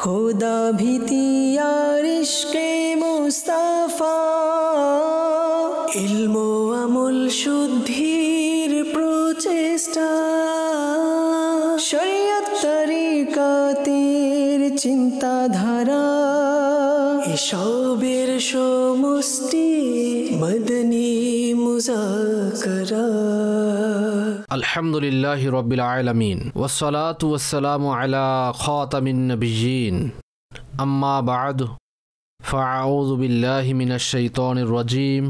খোদা ভীতি আর ইশকে মুস্তাফা, ইলম আমল শুদ্ধির প্রচেষ্টা, শরীয়ত তরিকাতের চিন্তাধারা, এসবের সমষ্টি মদনী মুযাকারা। আলহামদুলিল্লাহি রাব্বিল আলামিন ওয়াসসালাতু ওয়াসসালামু আলা খাতামিন নাবিয়্যিন, আম্মা বা'দু, ফাআউযু বিল্লাহি মিনাশ শাইতানির রাজীম,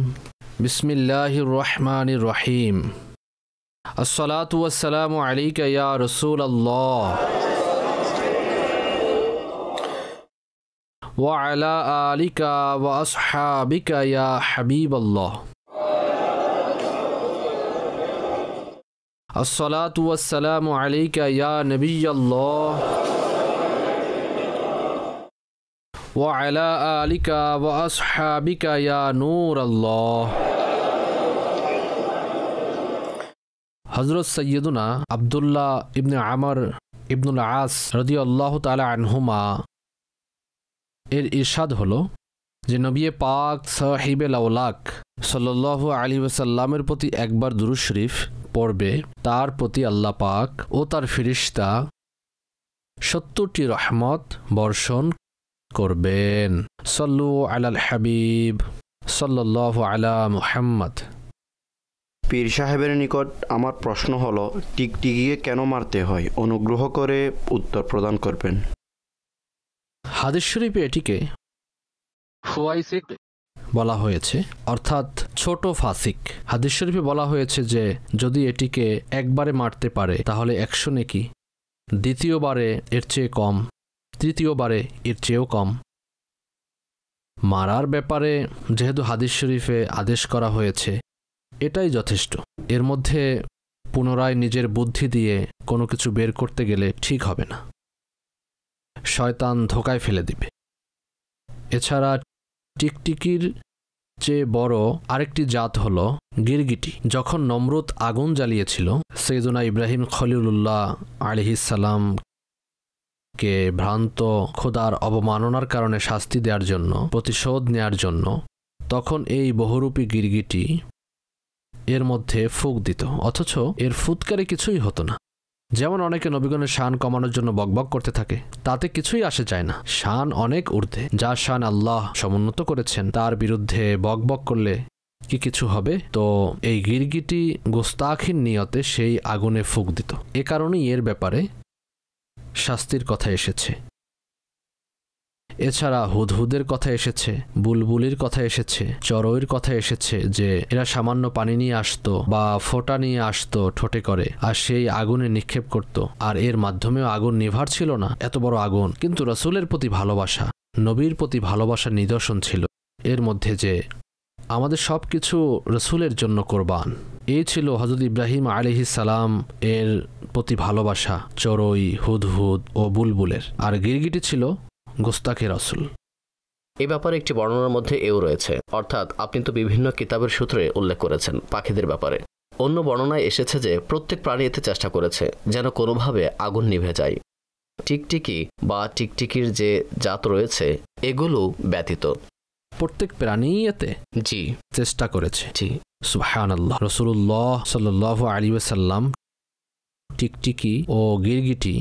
বিসমিল্লাহির রহমানির রহিম। আসসালাতু ওয়াসসালামু আলাইকা ইয়া রাসূলাল্লাহ ওয়া আলা আলিকা ওয়া আসহাবিকা ইয়া হাবিবাল্লাহ। আসসালাতু ওয়াসসালামু আলাইকা ইয়া নবিয়াল্লাহ ওয়া আলা আলিকা ওয়া আসহাবিকা ইয়া নূরাল্লাহ। হযরত সাইয়্যিদুনা আব্দুল্লাহ ইবনে আমর ইবনুল আস রাদিয়াল্লাহু তাআলা আনহুমা এর ইরশাদ হলো যে নবী পাক সাহিবে লাওলাক সাল্লাল্লাহু আলাইহি ওয়াসাল্লামের প্রতি একবার দুরূদ শরীফ পড়বে, তার প্রতি আল্লাহ পাক ও তার ফেরেশতা 70টি রহমত বর্ষণ করবেন। সাল্লু আলাল হাবিব সাল্লাল্লাহু আলা মুহাম্মদ। পীর সাহেবের নিকট আমার প্রশ্ন হলো, টিকটিকিকে কেন মারতে হয়? অনুগ্রহ করে উত্তর প্রদান করবেন। হাদিস শরীফে এটিকে ফুয়াইসিক বলা হয়েছে, অর্থাৎ ছোট ফাসিক। হাদিস শরীফে বলা হয়েছে যে যদি এটিকে একবারে মারতে পারে তাহলে 100 নেকি, দ্বিতীয়বারে এর চেয়ে কম, তৃতীয়বারে এর চেয়েও কম। মারার ব্যাপারে যেহেতু হাদিস শরীফে আদেশ করা হয়েছে এটাই যথেষ্ট। এর মধ্যে পুনরায় নিজের বুদ্ধি দিয়ে কোনো কিছু বের করতে গেলে ঠিক হবে না, শয়তান ধোকায় ফেলে দিবে। এছাড়া টিকটিকির চেয়ে বড় আরেকটি জাত হলো গিরগিটি। যখন নমরুদ আগুন জ্বালিয়েছিল সাইয়্যিদুনা ইব্রাহিম খলিলুল্লাহ আলাইহিস সালাম কে ভ্রান্ত খোদার অবমাননার কারণে শাস্তি দেওয়ার জন্য, প্রতিশোধ নেয়ার জন্য, তখন এই বহুরূপী গিরগিটি এর মধ্যে ফুঁক দিত, অথচ এর ফুৎকারে কিছুই হতো না। যেমন অনেকে নবীগণের শান কমানোর জন্য বকবক করতে থাকে, তাতে কিছুই আসে যায় না। শান অনেক ঊর্ধ্বে, যার শান আল্লাহ সমুন্নত করেছেন তার বিরুদ্ধে বকবক করলে কি কিছু হবে? তো এই গিরগিটি গোস্তাখির নিয়তে সেই আগুনে ফুঁক দিত। এ কারণেই এর ব্যাপারে শাস্তির কথা এসেছে। এছাড়া হুদহুদের কথা এসেছে, বুলবুলির কথা এসেছে, চড়ুইয়ের কথা এসেছে যে এরা সামান্য পানি নিয়ে আসতো বা ফোঁটা নিয়ে আসতো ঠোঁটে করে, আর সেই আগুনে নিক্ষেপ করত, আর এর মাধ্যমেও আগুন নিভার ছিল না। এত বড় আগুন, কিন্তু রাসূলের প্রতি ভালোবাসা, নবীর প্রতি ভালোবাসার নিদর্শন ছিল এর মধ্যে যে আমাদের সব কিছু রাসূলের জন্য কোরবান। এই ছিল হযরত ইব্রাহিম আলাইহিস সালাম এর প্রতি ভালোবাসা চড়ুই, হুদহুদ ও বুলবুলের। আর গিরগিটি ছিল গোস্তাখে রাসূল। এ ব্যাপারে একটি বর্ণনার মধ্যে এও রয়েছে, অর্থাৎ আপনি তো বিভিন্ন কিতাবের সূত্রে উল্লেখ করেছেন পাখিদের ব্যাপারে। অন্য বর্ণনায় এসেছে যে প্রত্যেক প্রাণী এতে চেষ্টা করেছে যেন কোনোভাবে আগুন নিভে যায়। টিকটিকি বা টিকটিকির যে জাত রয়েছে এগুলো ব্যতীত প্রত্যেক প্রাণী এতে জি চেষ্টা করেছে। জি, সুবহানাল্লাহ। রাসূলুল্লাহ সাল্লাল্লাহু আলাইহি ওয়াসাল্লাম টিকটিকি ও গিরগিটি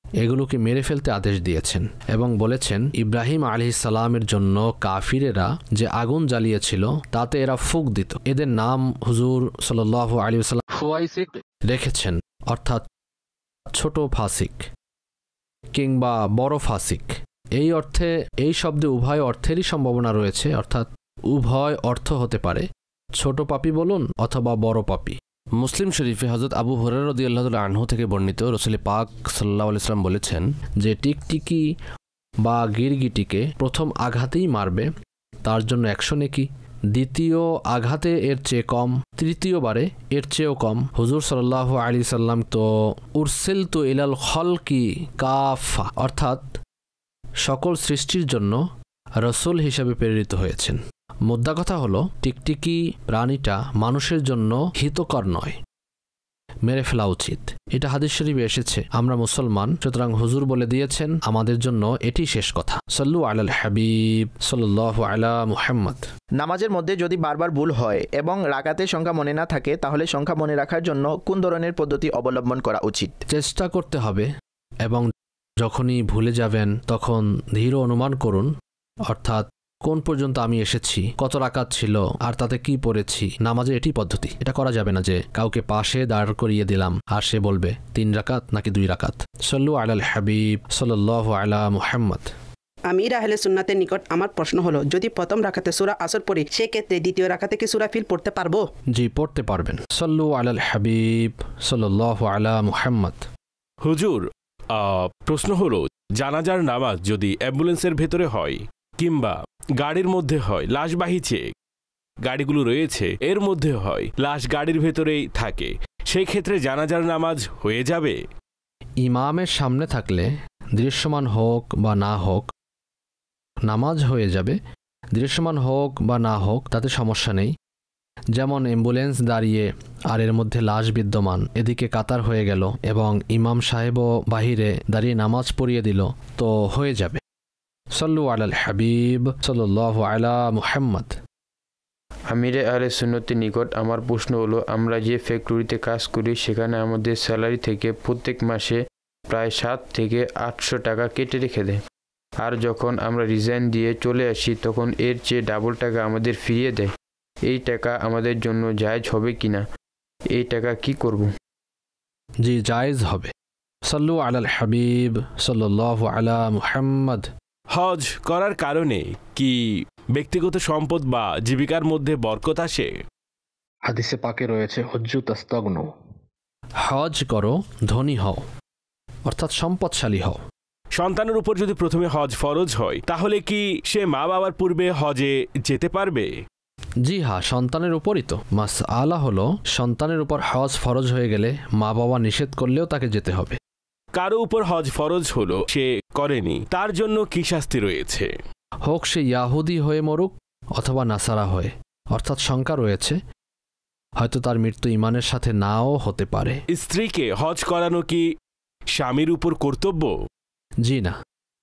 এগুলোকে মেরে ফেলতে আদেশ দিয়েছেন এবং বলেছেন ইব্রাহিম আলাইহিস সালামের জন্য কাফিরেরা যে আগুন জ্বালিয়েছিল তাতে এরা ফুঁক দিত। এদের নাম হুজুর সাল্লাল্লাহু আলাইহি ওয়াসাল্লাম ফুয়াইসিক রেখেছেন, অর্থাৎ ছোট ফাসিক কিংবা বড় ফাসিক। এই অর্থে এই শব্দে উভয় অর্থেরই সম্ভাবনা রয়েছে, অর্থাৎ উভয় অর্থ হতে পারে, ছোট পাপী বলুন অথবা বড় পাপী। মুসলিম শরীফে হযরত আবু হুরায়রা রাদিয়াল্লাহু তাআলা আনহু থেকে বর্ণিত, রাসূল পাক সাল্লাল্লাহু আলাইহি ওয়াসাল্লাম বলেছেন যে টিকটিকি বা গিরগিটিকে প্রথম আঘাতেই মারবে তার জন্য 100 নেকি, দ্বিতীয় আঘাতে এর চেয়ে কম, তৃতীয়বারে এর চেয়েও কম। হুজুর সাল্লাল্লাহু আলাইহি সাল্লাম তো উরসিলতু ইলাল খালকি কাফা, অর্থাৎ সকল সৃষ্টির জন্য রাসূল হিসেবে প্রেরিত হয়েছেন। মোদ্দা কথা হলো টিকটিকি প্রাণীটা মানুষের জন্য হিতকর নয়, মেরে ফেলা উচিত। এটা হাদিস শরীফে এসেছে, আমরা মুসলমান, সুতরাং হুজুর বলে দিয়েছেন, আমাদের জন্য এটি শেষ কথা। সাল্লু আলাল হাবিব সাল্লাল্লাহু আলা মুহাম্মদ। নামাজের মধ্যে যদি বারবার ভুল হয় এবং রাকাতের সংখ্যা মনে না থাকে, তাহলে সংখ্যা মনে রাখার জন্য কোন ধরনের পদ্ধতি অবলম্বন করা উচিত? চেষ্টা করতে হবে এবং যখনই ভুলে যাবেন তখন ধীর অনুমান করুন, অর্থাৎ কোন পর্যন্ত আমি এসেছি, কত রাকাত ছিল আর তাতে কি পড়েছি। নামাজে এটি পদ্ধতি। এটা করা যাবে না যে কাউকে পাশে দাঁড় করিয়ে দিলাম আর সে বলবে 3 রাকাত নাকি 2 রাকাত। সাল্লু আলাল হাবিব সাল্লাল্লাহু আলা মুহাম্মদ। আমির আহলে সুন্নাতের নিকট আমার প্রশ্ন হলো, যদি প্রথম রাকাতে সূরা আসর পড়ি, সেক্ষেত্রে দ্বিতীয় রাকাতে কি সূরা ফিল পড়তে পারবো? জি, পড়তে পারবেন। সাল্লু আলাল হাবিব সাল্লাল্লাহু আলা মুহাম্মদ। হুজুর, প্রশ্ন হলো, জানাজার নামাজ যদি অ্যাম্বুলেন্সের ভেতরে হয় কিংবা গাড়ির মধ্যে হয়, লাশবাহী যে গাড়িগুলো রয়েছে এর মধ্যে হয়, লাশ গাড়ির ভেতরেই থাকে, সেই ক্ষেত্রে জানাজার নামাজ হয়ে যাবে? ইমামের সামনে থাকলে দৃশ্যমান হোক বা না হোক নামাজ হয়ে যাবে। দৃশ্যমান হোক বা না হোক তাতে সমস্যা নেই। যেমন অ্যাম্বুলেন্স দাঁড়িয়ে আর এর মধ্যে লাশ বিদ্যমান, এদিকে কাতার হয়ে গেল এবং ইমাম সাহেবও বাহিরে দাঁড়িয়ে নামাজ পড়িয়ে দিল, তো হয়ে যাবে। সাল্লু আলাল হাবিব সাল্লাল্লাহু আলা মুহাম্মদ। আমিরে আহলে সুন্নতের নিকট আমার প্রশ্ন হলো, আমরা যে ফ্যাক্টরিতে কাজ করি সেখানে আমাদের স্যালারি থেকে প্রত্যেক মাসে প্রায় 700 থেকে 800 টাকা কেটে রেখে দেয়, আর যখন আমরা রিজাইন দিয়ে চলে আসি তখন এর চেয়ে ডাবল টাকা আমাদের ফিরিয়ে দেয়। এই টাকা আমাদের জন্য জায়েজ হবে কিনা? এই টাকা কি করব? জি, জায়েজ হবে। সাল্লু আলাল হাবিব সাল্লাল্লাহু আলা মুহাম্মদ। হজ করার কারণে কি ব্যক্তিগত সম্পদ বা জীবিকার মধ্যে বরকত আসে? হাদিসে পাকে রয়েছে, হজ্জু তাস্তাগনু, হজ করো ধনী হও, অর্থাৎ সম্পদশালী হও। সন্তানের উপর যদি প্রথমে হজ ফরজ হয়, তাহলে কি সে মা বাবার পূর্বে হজে যেতে পারবে? জি হ্যাঁ, সন্তানের উপরই তো। মাসআলা হলো, সন্তানের উপর হজ ফরজ হয়ে গেলে মা বাবা নিষেধ করলেও তাকে যেতে হবে। কারো উপর হজ ফরজ হলো, সে করেনি, তার জন্য কি শাস্তি রয়েছে? হোক সে ইয়াহুদি হয়ে মরুক অথবা নাসারা হয়ে, অর্থাৎ শঙ্কা রয়েছে, হয়তো তার মৃত্যু ইমানের সাথে নাও হতে পারে। স্ত্রীকে হজ করানো কি স্বামীর উপর কর্তব্য? জি না।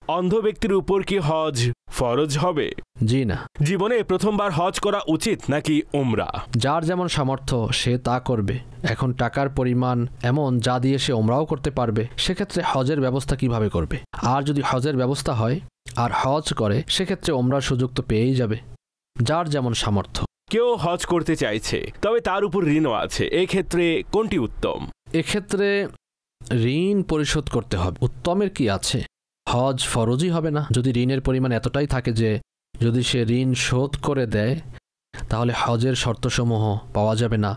অন্ধ ব্যক্তির উপর কি হজ ফরজ হবে? জি না। জীবনে প্রথমবার হজ করা উচিত নাকি উমরা? যার যেমন সামর্থ্য সে তা করবে। এখন টাকার পরিমাণ এমন যা দিয়ে সে উমরাও করতে পারবে, সেক্ষেত্রে হজের ব্যবস্থা কিভাবে করবে? আর যদি হজের ব্যবস্থা হয় আর হজ করে, সেক্ষেত্রে উমরার সুযোগ তো পেয়েই যাবে। যার যেমন সামর্থ্য। কেউ হজ করতে চাইছে, তবে তার উপর ঋণও আছে, এক্ষেত্রে কোনটি উত্তম? এক্ষেত্রে ঋণ পরিশোধ করতে হবে। উত্তমের কি আছে? হজ ফরজই হবে না যদি ঋণের পরিমাণ এতটাই থাকে যে যদি সে ঋণ শোধ করে দেয় তাহলে হজের শর্তসমূহ পাওয়া যাবে না।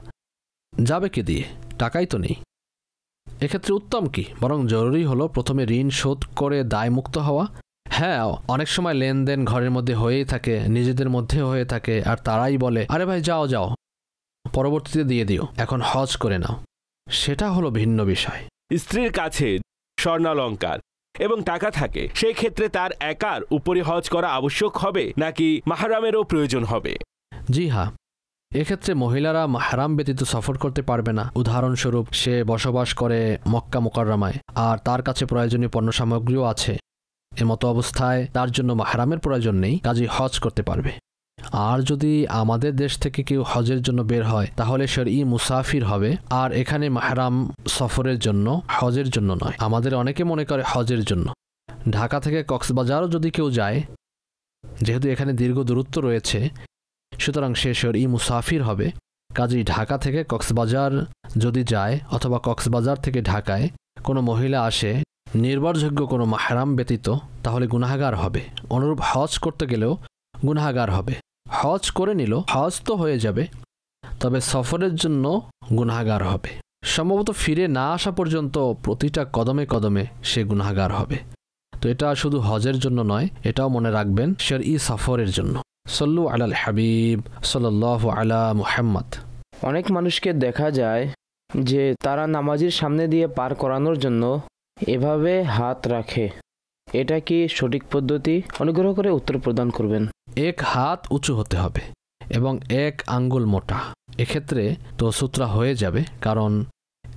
যাবে কি দিয়ে? টাকাই তো নেই। এক্ষেত্রে উত্তম কি? বরং জরুরি হলো প্রথমে ঋণ শোধ করে দায়মুক্ত হওয়া। হ্যাঁ, অনেক সময় লেনদেন ঘরের মধ্যে হয়েই থাকে, নিজেদের মধ্যে হয়ে থাকে, আর তারাই বলে, আরে ভাই যাও যাও, পরবর্তীতে দিয়ে দিও, এখন হজ করে নাও। সেটা হলো ভিন্ন বিষয়। স্ত্রীর কাছে স্বর্ণালঙ্কার এবং টাকা থাকে, সেই ক্ষেত্রে তার একার উপরে হজ করা আবশ্যক হবে নাকি মাহরামেরও প্রয়োজন হবে? জি হ্যাঁ, এক্ষেত্রে মহিলারা মাহরাম ব্যতীত সফর করতে পারবে না। উদাহরণস্বরূপ, সে বসবাস করে মক্কা মুকাররমায় আর তার কাছে প্রয়োজনীয় পণ্য সামগ্রীও আছে, এমতো অবস্থায় তার জন্য মাহরামের প্রয়োজন নেই, কাজেই হজ করতে পারবে। আর যদি আমাদের দেশ থেকে কেউ হজের জন্য বের হয় তাহলে শরঈ মুসাফির হবে, আর এখানে মাহরাম সফরের জন্য, হজের জন্য নয়। আমাদের অনেকে মনে করে হজের জন্য। ঢাকা থেকে কক্সবাজারও যদি কেউ যায়, যেহেতু এখানে দীর্ঘ দূরত্ব রয়েছে, সুতরাং সে শরঈ মুসাফির হবে। কাজেই ঢাকা থেকে কক্সবাজার যদি যায় অথবা কক্সবাজার থেকে ঢাকায় কোনো মহিলা আসে নির্ভরযোগ্য কোনো মাহরাম ব্যতীত, তাহলে গুনাহগার হবে। অনুরূপ হজ করতে গেলেও গুনাহগার হবে। হজ করে নিল, হজ তো হয়ে যাবে, তবে সফরের জন্য গুনাহগার হবে। সম্ভবত ফিরে না আসা পর্যন্ত প্রতিটা কদমে কদমে সে গুনাহগার হবে। তো এটা শুধু হজের জন্য নয়, এটাও মনে রাখবেন শরঈ সফরের জন্য। সাল্লু আলাল হাবিব সাল্লাল্লাহু আলা মুহাম্মদ। অনেক মানুষকে দেখা যায় যে তারা নামাজের সামনে দিয়ে পার করানোর জন্য এভাবে হাত রাখে, এটা কি সঠিক পদ্ধতি? অনুগ্রহ করে উত্তর প্রদান করবেন। এক হাত উঁচু হতে হবে এবং 1 আঙ্গুল মোটা। এক্ষেত্রে তো সূত্রা হয়ে যাবে, কারণ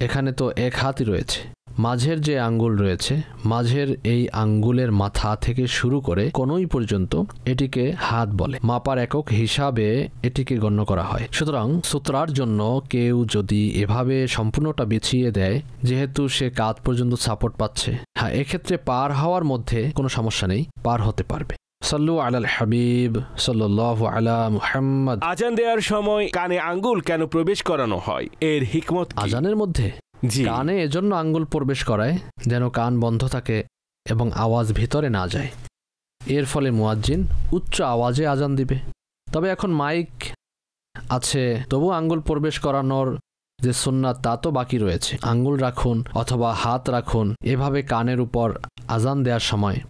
এখানে তো এক হাতই রয়েছে, মাঝের যে আঙ্গুল রয়েছে, মাঝের এই আঙ্গুলের মাথা থেকে শুরু করে কোনোই পর্যন্ত এটিকে হাত বলে। মাপার একক হিসাবে এটিকে গণ্য করা হয়। সুতরাং সুতরার জন্য কেউ যদি এভাবে সম্পূর্ণটা বিছিয়ে দেয়, যেহেতু সে কাঁধ পর্যন্ত সাপোর্ট পাচ্ছে, হ্যাঁ, এক্ষেত্রে পার হওয়ার মধ্যে কোনো সমস্যা নেই, পার হতে পারবে। সাল্লু আলাল হাবিব সাল্লাল্লাহু আলা মুহাম্মদ। আজান দেওয়ার সময় কানে আঙ্গুল কেন প্রবেশ করানো হয়, এর হিকমত কি? আজানের মধ্যে জি, কানে এজন্য আঙ্গুল প্রবেশ করায় যেন কান বন্ধ থাকে এবং আওয়াজ ভিতরে না যায়। এর ফলে মুয়াজ্জিন উচ্চ আওয়াজে আজান দিবে। তবে এখন মাইক আছে, তবু আঙ্গুল প্রবেশ করানোর যে সুন্নাত তা তো বাকি রয়েছে। আঙ্গুল রাখুন অথবা হাত রাখুন এভাবে কানের উপর আজান দেওয়ার সময়।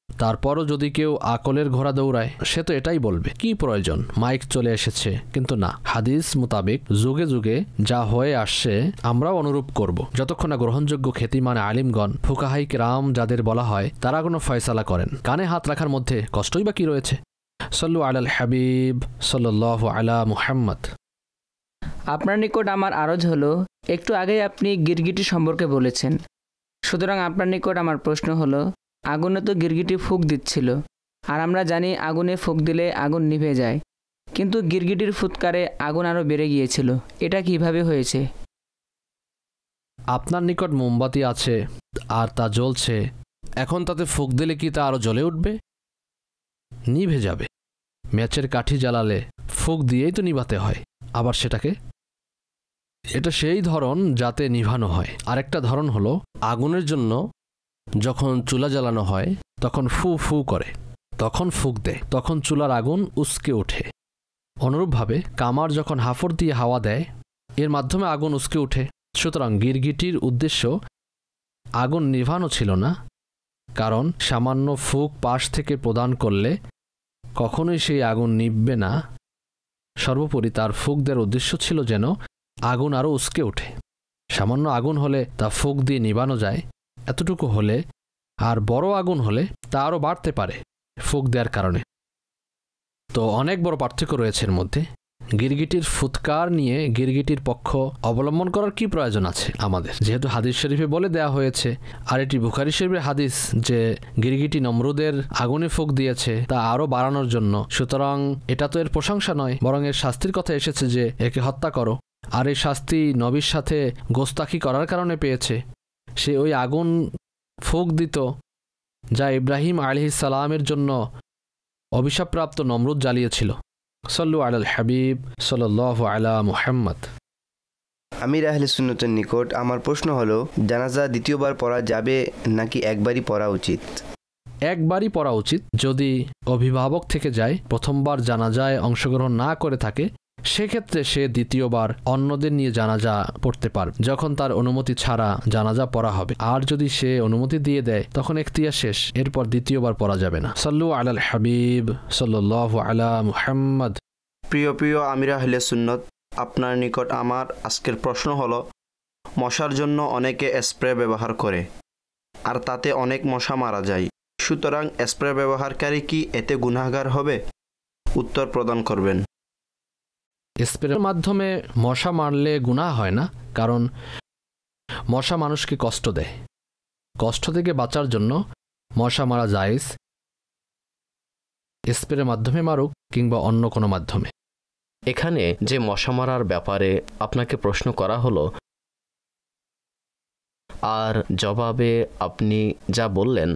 তারপরও যদি কেউ আকলের ঘোড়া দৌড়ায়, সে তো এটাই বলবে, কি প্রয়োজন, মাইক চলে এসেছে। কিন্তু না, হাদিস মোতাবেক যুগে যুগে যা হয়ে আসছে আমরাও অনুরূপ করব। যতক্ষণ না গ্রহণযোগ্য খ্যাতিমান আলিমগণ, ফুকাহাই কেরাম যাদের বলা হয়, তারা কোনো ফয়সালা করেন। কানে হাত রাখার মধ্যে কষ্টই বা কি রয়েছে? সাল্লু আলাল হাবিব সাল্লাল্লাহু আলা মুহাম্মদ। আপনার নিকট আমার আরজ হলো, একটু আগেই আপনি গিরগিটি সম্পর্কে বলেছেন। সুতরাং আপনার নিকট আমার প্রশ্ন হলো, আগুনে তো গিরগিটি ফুঁক দিচ্ছিল, আর আমরা জানি আগুনে ফুঁক দিলে আগুন নিভে যায়, কিন্তু গিরগিটির ফুৎকারে আগুন আরও বেড়ে গিয়েছিল, এটা কিভাবে হয়েছে? আপনার নিকট মোমবাতি আছে আর তা জ্বলছে, এখন তাতে ফুঁক দিলে কি তা আরও জ্বলে উঠবে? নিভে যাবে। ম্যাচের কাঠি জ্বালালে ফুঁক দিয়েই তো নিভাতে হয়, আবার সেটাকে, এটা সেই ধরন যাতে নিভানো হয়। আরেকটা ধরন হলো, আগুনের জন্য যখন চুলা জ্বালানো হয় তখন ফু ফু করে, তখন ফুঁক দেয়, তখন চুলার আগুন উস্কে ওঠে। অনুরূপভাবে কামার যখন হাফড় দিয়ে হাওয়া দেয়, এর মাধ্যমে আগুন উস্কে ওঠে। সুতরাং গিরগিটির উদ্দেশ্য আগুন নিভানো ছিল না, কারণ সামান্য ফুঁক পাশ থেকে প্রদান করলে কখনোই সেই আগুন নিভবে না। সর্বোপরি তার ফুঁক দেওয়ার উদ্দেশ্য ছিল যেন আগুন আরও উস্কে ওঠে। সামান্য আগুন হলে তা ফুঁক দিয়ে নিভানো যায়, এতটুকু হলে, আর বড় আগুন হলে তা আরও বাড়তে পারে ফুঁক দেওয়ার কারণে। তো অনেক বড় পার্থক্য রয়েছে এর মধ্যে। গিরগিটির ফুৎকার নিয়ে গিরগিটির পক্ষ অবলম্বন করার কি প্রয়োজন আছে আমাদের, যেহেতু হাদিস শরীফে বলে দেয়া হয়েছে। আর এটি বুখারী শরীফের হাদিস যে গিরগিটি নমরুদের আগুনে ফুঁক দিয়েছে তা আরও বাড়ানোর জন্য। সুতরাং এটা তো এর প্রশংসা নয়, বরং এর শাস্তির কথা এসেছে যে একে হত্যা করো। আর এই শাস্তি নবীর সাথে গোস্তাখি করার কারণে পেয়েছে। সে ওই আগুন ফুঁক দিত যা ইব্রাহিম আলাইহিস সালামের জন্য অভিশাপপ্রাপ্ত নমরুদ জ্বালিয়েছিল। সাল্লু আলাল হাবিব সাল্লাল্লাহু আলা মুহাম্মদ। আমির আহলে সুন্নতের নিকট আমার প্রশ্ন হলো, জানাজা দ্বিতীয়বার পড়া যাবে নাকি একবারই পড়া উচিত? একবারই পড়া উচিত। যদি অভিভাবক থেকে যায়, প্রথমবার জানাজায় অংশগ্রহণ না করে থাকে, সেক্ষেত্রে সে দ্বিতীয়বার অন্যদের নিয়ে জানাজা পড়তে পারবে, যখন তার অনুমতি ছাড়া জানাজা পড়া হবে। আর যদি সে অনুমতি দিয়ে দেয়, তখন এখতিয়ার শেষ, এরপর দ্বিতীয়বার পড়া যাবে না। সাল্লু আলাল হাবিব সাল্লাল্লাহু আলা মুহাম্মদ। প্রিয় প্রিয় আমির আহলে সুন্নত, আপনার নিকট আমার আজকের প্রশ্ন হলো, মশার জন্য অনেকে স্প্রে ব্যবহার করে, আর তাতে অনেক মশা মারা যায়। সুতরাং স্প্রে ব্যবহারকারী কি এতে গুনাহগার হবে? উত্তর প্রদান করবেন। স্প্রের মাধ্যমে মশা মারলে গুনাহ হয় না, কারণ মশা মানুষকে কষ্ট দেয়। কষ্ট থেকে বাঁচার জন্য মশা মারা জায়েজ, স্প্রের মাধ্যমে মারুক কিংবা অন্য কোনো মাধ্যমে। এখানে যে মশা মারার ব্যাপারে আপনাকে প্রশ্ন করা হলো, আর জবাবে আপনি যা বললেন,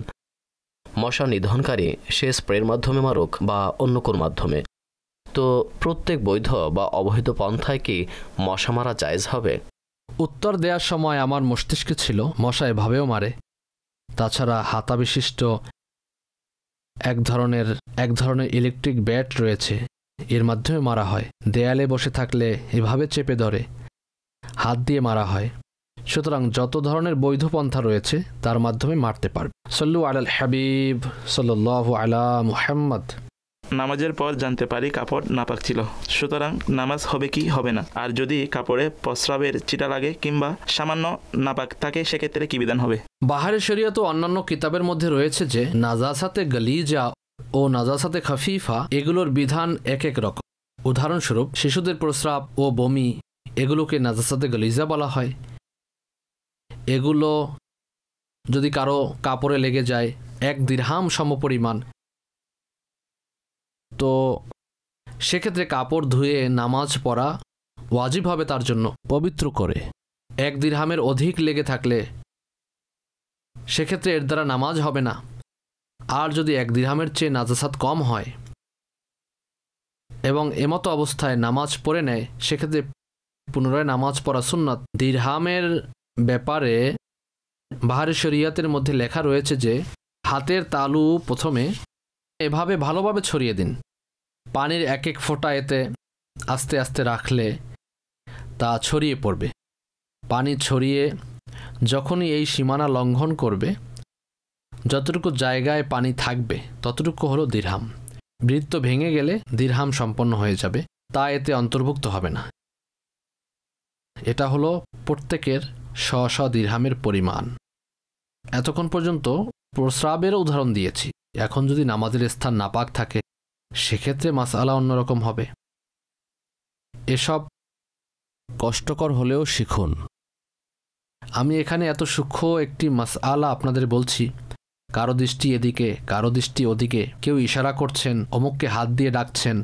মশা নিধনকারী সে স্প্রের মাধ্যমে মারুক বা অন্য কোনো মাধ্যমে, তো প্রত্যেক বৈধ বা অবৈধ পন্থায় কি মশা মারা জায়েজ হবে? উত্তর দেওয়ার সময় আমার মস্তিষ্কে ছিল মশা এভাবেও মারে। তাছাড়া হাতা বিশিষ্ট এক ধরনের ইলেকট্রিক ব্যাট রয়েছে, এর মাধ্যমে মারা হয়। দেয়ালে বসে থাকলে এভাবে চেপে ধরে হাত দিয়ে মারা হয়। সুতরাং যত ধরনের বৈধ পন্থা রয়েছে তার মাধ্যমে মারতে পারবে। সাল্লু আলাল হাবিব সাল্লাল্লাহু আলা মুহাম্মদ। নামাজের পর জানতে পারি কাপড় নাপাক ছিল, সুতরাং নামাজ হবে কি হবে না? আর যদি কাপড়ে প্রস্রাবের চিটা লাগে কিংবা সামান্য নাপাক থাকে, সেক্ষেত্রে কি বিধান হবে? বাহারে শরিয়ত ও অন্যান্য কিতাবের মধ্যে রয়েছে যে নাজাসাতে গলিজা ও নাজাসাতে খাফিফা এগুলোর বিধান এক এক রকম। উদাহরণস্বরূপ শিশুদের প্রস্রাব ও বমি এগুলোকে নাজাসাতে গলিজা বলা হয়, এগুলো যদি কারো কাপড়ে লেগে যায় 1 দিরহাম সমপরিমাণ, তো সেক্ষেত্রে কাপড় ধুয়ে নামাজ পড়া ওয়াজিব হবে তার জন্য, পবিত্র করে। 1 দিরহামের অধিক লেগে থাকলে সেক্ষেত্রে এর দ্বারা নামাজ হবে না। আর যদি 1 দিরহামের চেয়ে নাজাসাত কম হয় এবং এমতো অবস্থায় নামাজ পড়ে নেয়, সেক্ষেত্রে পুনরায় নামাজ পড়া সুন্নাত। দিরহামের ব্যাপারে বাহারি শরিয়াতের মধ্যে লেখা রয়েছে যে হাতের তালু প্রথমে এভাবে ভালোভাবে ছড়িয়ে দিন, পানির 1 ফোঁটা এতে আস্তে আস্তে রাখলে তা ছড়িয়ে পড়বে। পানি ছড়িয়ে যখনই এই সীমানা লঙ্ঘন করবে, যতটুকু জায়গায় পানি থাকবে ততটুকু হলো দিরহাম। বৃত্ত ভেঙে গেলে দিরহাম সম্পন্ন হয়ে যাবে, তা এতে অন্তর্ভুক্ত হবে না। এটা হলো প্রত্যেকের 100 দিরহামের পরিমাণ। এতক্ষণ পর্যন্ত প্রস্রাবেরও উদাহরণ দিয়েছি। এখন যদি নামাজের স্থান নাপাক থাকে, সেক্ষেত্রে মাসআলা অন্যরকম হবে। এসব কষ্টকর হলেও শিখুন। আমি এখানে এত সূক্ষ্ম একটি মাসআলা আপনাদের বলছি, কারো দৃষ্টি এদিকে, কারো দৃষ্টি ওদিকে, কেউ ইশারা করছেন, অমুককে হাত দিয়ে ডাকছেন,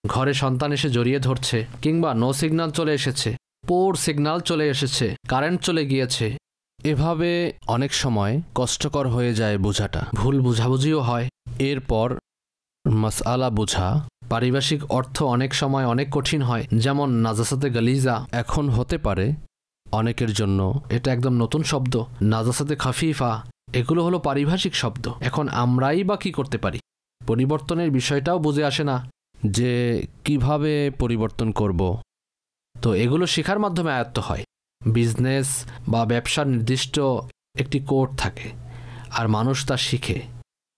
ঘরে সন্তান এসে জড়িয়ে ধরছে, কিংবা নো সিগন্যাল চলে এসেছে, পোর সিগন্যাল চলে এসেছে, কারেন্ট চলে গিয়েছে। এভাবে অনেক সময় কষ্টকর হয়ে যায় বোঝাটা, ভুল বুঝাবুঝিও হয়। এরপর মাসআলা বোঝা, পারিভাষিক অর্থ অনেক সময় অনেক কঠিন হয়, যেমন নাজাসাতে গালিজা এখন হতে পারে অনেকের জন্য এটা একদম নতুন শব্দ, নাজাসাতে খাফিফা, এগুলো হলো পারিভাষিক শব্দ। এখন আমরাই বা কী করতে পারি? পরিবর্তনের বিষয়টাও বুঝে আসে না যে কিভাবে পরিবর্তন করব। তো এগুলো শেখার মাধ্যমে আয়ত্ত হয়। বিজনেস বা ব্যবসার নির্দিষ্ট একটি কোড থাকে, আর মানুষ তা শিখে।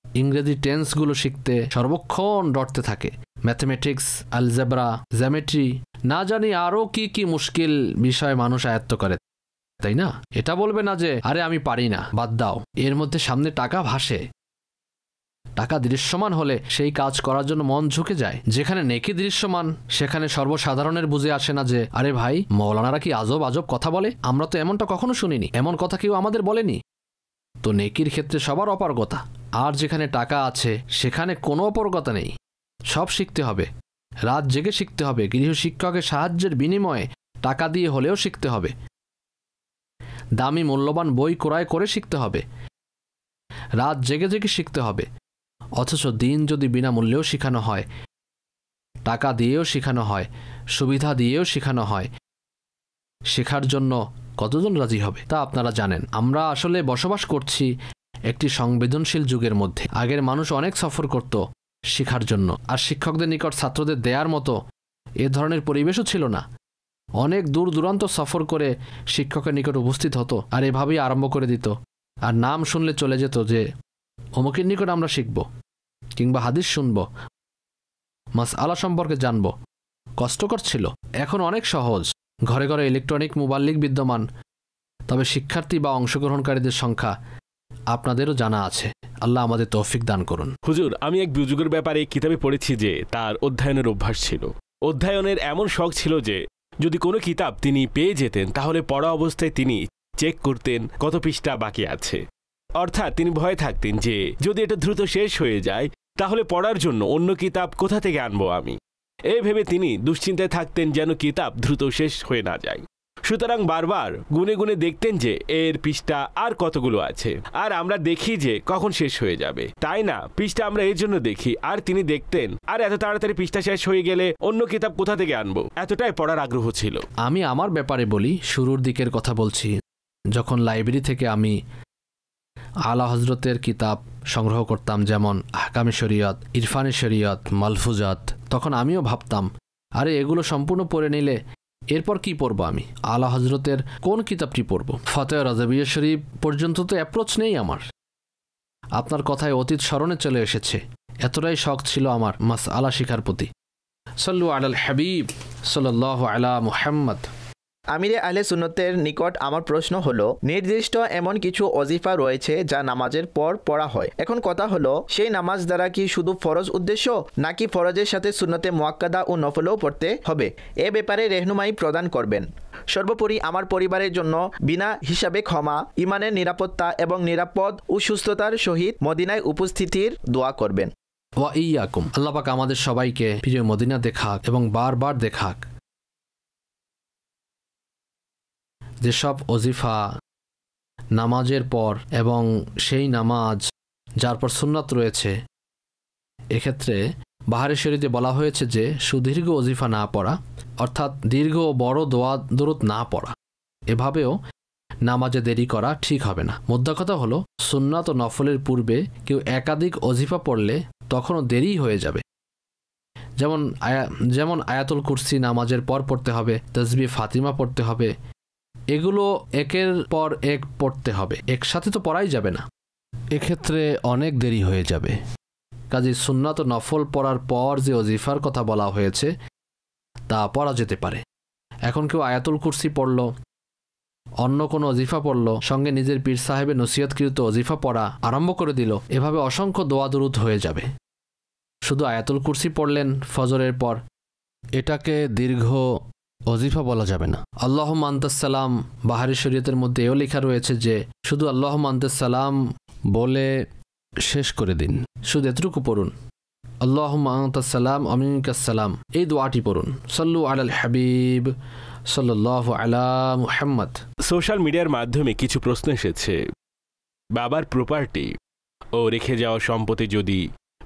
ইংরেজি টেন্সগুলো শিখতে সর্বক্ষণ ডটতে থাকে। ম্যাথমেটিক্স, আলজেব্রা, জ্যামেট্রি, না জানি আরও কি কি মুশকিল বিষয় মানুষ আয়ত্ত করে, তাই না? এটা বলবে না যে আরে আমি পারি না, বাদ দাও। এর মধ্যে সামনে টাকা ভাসে। টাকা দৃশ্যমান হলে সেই কাজ করার জন্য মন ঝুঁকে যায়। যেখানে নেকি দৃশ্যমান, সেখানে সর্বসাধারণের বুঝে আসে না যে আরে ভাই, মৌলানারা কি আজব আজব কথা বলে, আমরা তো এমনটা কখনো শুনিনি, এমন কথা কেউ আমাদের বলেনি। তো নেকির ক্ষেত্রে সবার অপারগতা, আর যেখানে টাকা আছে সেখানে কোনো অপারগতা নেই। সব শিখতে হবে, রাত জেগে শিখতে হবে, গৃহশিক্ষকের সাহায্যের বিনিময়ে টাকা দিয়ে হলেও শিখতে হবে, দামি মূল্যবান বই ক্রয় করে শিখতে হবে, রাত জেগে জেগে শিখতে হবে। অথচ দিন যদি বিনামূল্যেও শেখানো হয়, টাকা দিয়েও শেখানো হয়, সুবিধা দিয়েও শেখানো হয়, শেখার জন্য কতজন রাজি হবে তা আপনারা জানেন। আমরা আসলে বসবাস করছি একটি সংবেদনশীল যুগের মধ্যে। আগের মানুষ অনেক সফর করত শেখার জন্য, আর শিক্ষকদের নিকট ছাত্রদের দেয়ার মতো এ ধরনের পরিবেশও ছিল না। অনেক দূর দূরান্ত সফর করে শিক্ষকের নিকট উপস্থিত হতো, আর এভাবেই আরম্ভ করে দিত। আর নাম শুনলে চলে যেত যে অমুকের নিকট আমরা শিখব, কিংবা হাদিস শুনব, মাসআলা সম্পর্কে জানব। কষ্টকর ছিল। এখন অনেক সহজ, ঘরে ঘরে ইলেকট্রনিক মুবাল্লিগ বিদ্যমান। তবে শিক্ষার্থী বা অংশগ্রহণকারীদের সংখ্যা আপনাদেরও জানা আছে। আল্লাহ আমাদের তৌফিক দান করুন। হুজুর, আমি এক বুজুর্গের ব্যাপারে কিতাবে পড়েছি যে তার অধ্যয়নের অভ্যাস ছিল। অধ্যয়নের এমন শখ ছিল যে যদি কোনো কিতাব তিনি পেয়ে যেতেন, তাহলে পড়া অবস্থায় তিনি চেক করতেন কত পৃষ্ঠা বাকি আছে। অর্থাৎ তিনি ভয়ে থাকতেন যে যদি এটা দ্রুত শেষ হয়ে যায়, তাহলে পড়ার জন্য অন্য কিতাব কোথা থেকে আনবো আমি। এই ভেবে তিনি দুশ্চিন্তায় থাকতেন যেন কিতাব দ্রুত শেষ হয়ে না যায়। সুতরাং বারবার গুনে গুনে দেখতেন যে এর পৃষ্ঠা আর কতগুলো আছে। আর আমরা দেখি যে কখন শেষ হয়ে যাবে, তাই না? পৃষ্ঠা আমরা এর জন্য দেখি। আর তিনি দেখতেন আর এত তাড়াতাড়ি পৃষ্ঠা শেষ হয়ে গেলে অন্য কিতাব কোথা থেকে আনবো, এতটাই পড়ার আগ্রহ ছিল। আমি আমার ব্যাপারে বলি, শুরুর দিকের কথা বলছি। যখন লাইব্রেরি থেকে আমি আলা হজরতের কিতাব সংগ্রহ করতাম, যেমন আহকামে শরিয়ত, ইরফানে শরিয়ত, মালফুজাত, তখন আমিও ভাবতাম আরে এগুলো সম্পূর্ণ পড়ে নিলে এরপর কি পড়বো আমি? আলা হজরতের কোন কিতাবটি পড়ব? ফতোয়া রাজাবিয়া শরীফ পর্যন্ত তো অ্যাপ্রোচ নেই আমার। আপনার কথায় অতীত স্মরণে চলে এসেছে। এতটাই শখ ছিল আমার মাসআলা শিখার প্রতি। সাল্লু আলাল হাবিব সাল্লাল্লাহু আলা মুহাম্মদ। আমিরে আহলে সুন্নতের নিকট আমার প্রশ্ন হলো, নির্দিষ্ট এমন কিছু ওজিফা রয়েছে যা নামাজের পর পড়া হয়। এখন কথা হলো, সেই নামাজ দ্বারা কি শুধু ফরজ উদ্দেশ্য নাকি ফরজের সাথে সুন্নতে মুআক্কাদা ও নফলও পড়তে হবে? এ ব্যাপারে রেহনুমাই প্রদান করবেন। সর্বোপরি আমার পরিবারের জন্য বিনা হিসাবে ক্ষমা, ইমানের নিরাপত্তা এবং নিরাপদ ও সুস্থতার সহিত মদিনায় উপস্থিতির দোয়া করবেন। ওয়া ইয়াকুম। আল্লাহ পাক আমাদের সবাইকে প্রিয় মদিনা দেখাক এবং বারবার দেখাক। যেসব ওজিফা নামাজের পর এবং সেই নামাজ যার পর সুন্নাত রয়েছে, এক্ষেত্রে বাহারে শরীতে বলা হয়েছে যে সুদীর্ঘ ওজিফা না পড়া, অর্থাৎ দীর্ঘ ও বড় দোয়া দরুদ না পড়া, এভাবেও নামাজে দেরি করা ঠিক হবে না। মোদ্দা কথা হলো, সুন্নাত ও নফলের পূর্বে কেউ একাধিক ওজিফা পড়লে তখনও দেরি হয়ে যাবে। যেমন আয়াতুল কুরসি নামাজের পর পড়তে হবে, তাসবিহ ফাতিমা পড়তে হবে, এগুলো একের পর এক পড়তে হবে, একসাথে তো পড়াই যাবে না, এক্ষেত্রে অনেক দেরি হয়ে যাবে। কাজে সুন্নাত ও নফল পড়ার পর যে ওজিফার কথা বলা হয়েছে তা পড়া যেতে পারে। এখন কেউ আয়াতুল কুরসি পড়ল, অন্য কোনো ওজিফা পড়ল, সঙ্গে নিজের পীর সাহেবের নসিহতকৃত ওজিফা পড়া আরম্ভ করে দিল, এভাবে অসংখ্য দোয়া দরুদ হয়ে যাবে। শুধু আয়াতুল কুরসি পড়লেন ফজরের পর, এটাকে দীর্ঘ ওজিফা বলা যাবে না। আল্লাহুম্মা আনতাস-সালাম, বাহারি শরীয়তের মধ্যে এও লেখা রয়েছে যে শুধু আল্লাহুম্মা আনতাস-সালাম বলে শেষ করে দিন, শুধু এতটুকু পড়ুন, আল্লাহুম্মা আনতাস-সালাম ওয়া মিনকাস-সালাম, এই দোয়াটি পড়ুন। সাল্লু আলাল হাবিব সাল্লাল্লাহু আলা মুহাম্মদ। সোশ্যাল মিডিয়ার মাধ্যমে কিছু প্রশ্ন এসেছে। বাবার প্রপার্টি ও রেখে যাওয়া সম্পত্তি যদি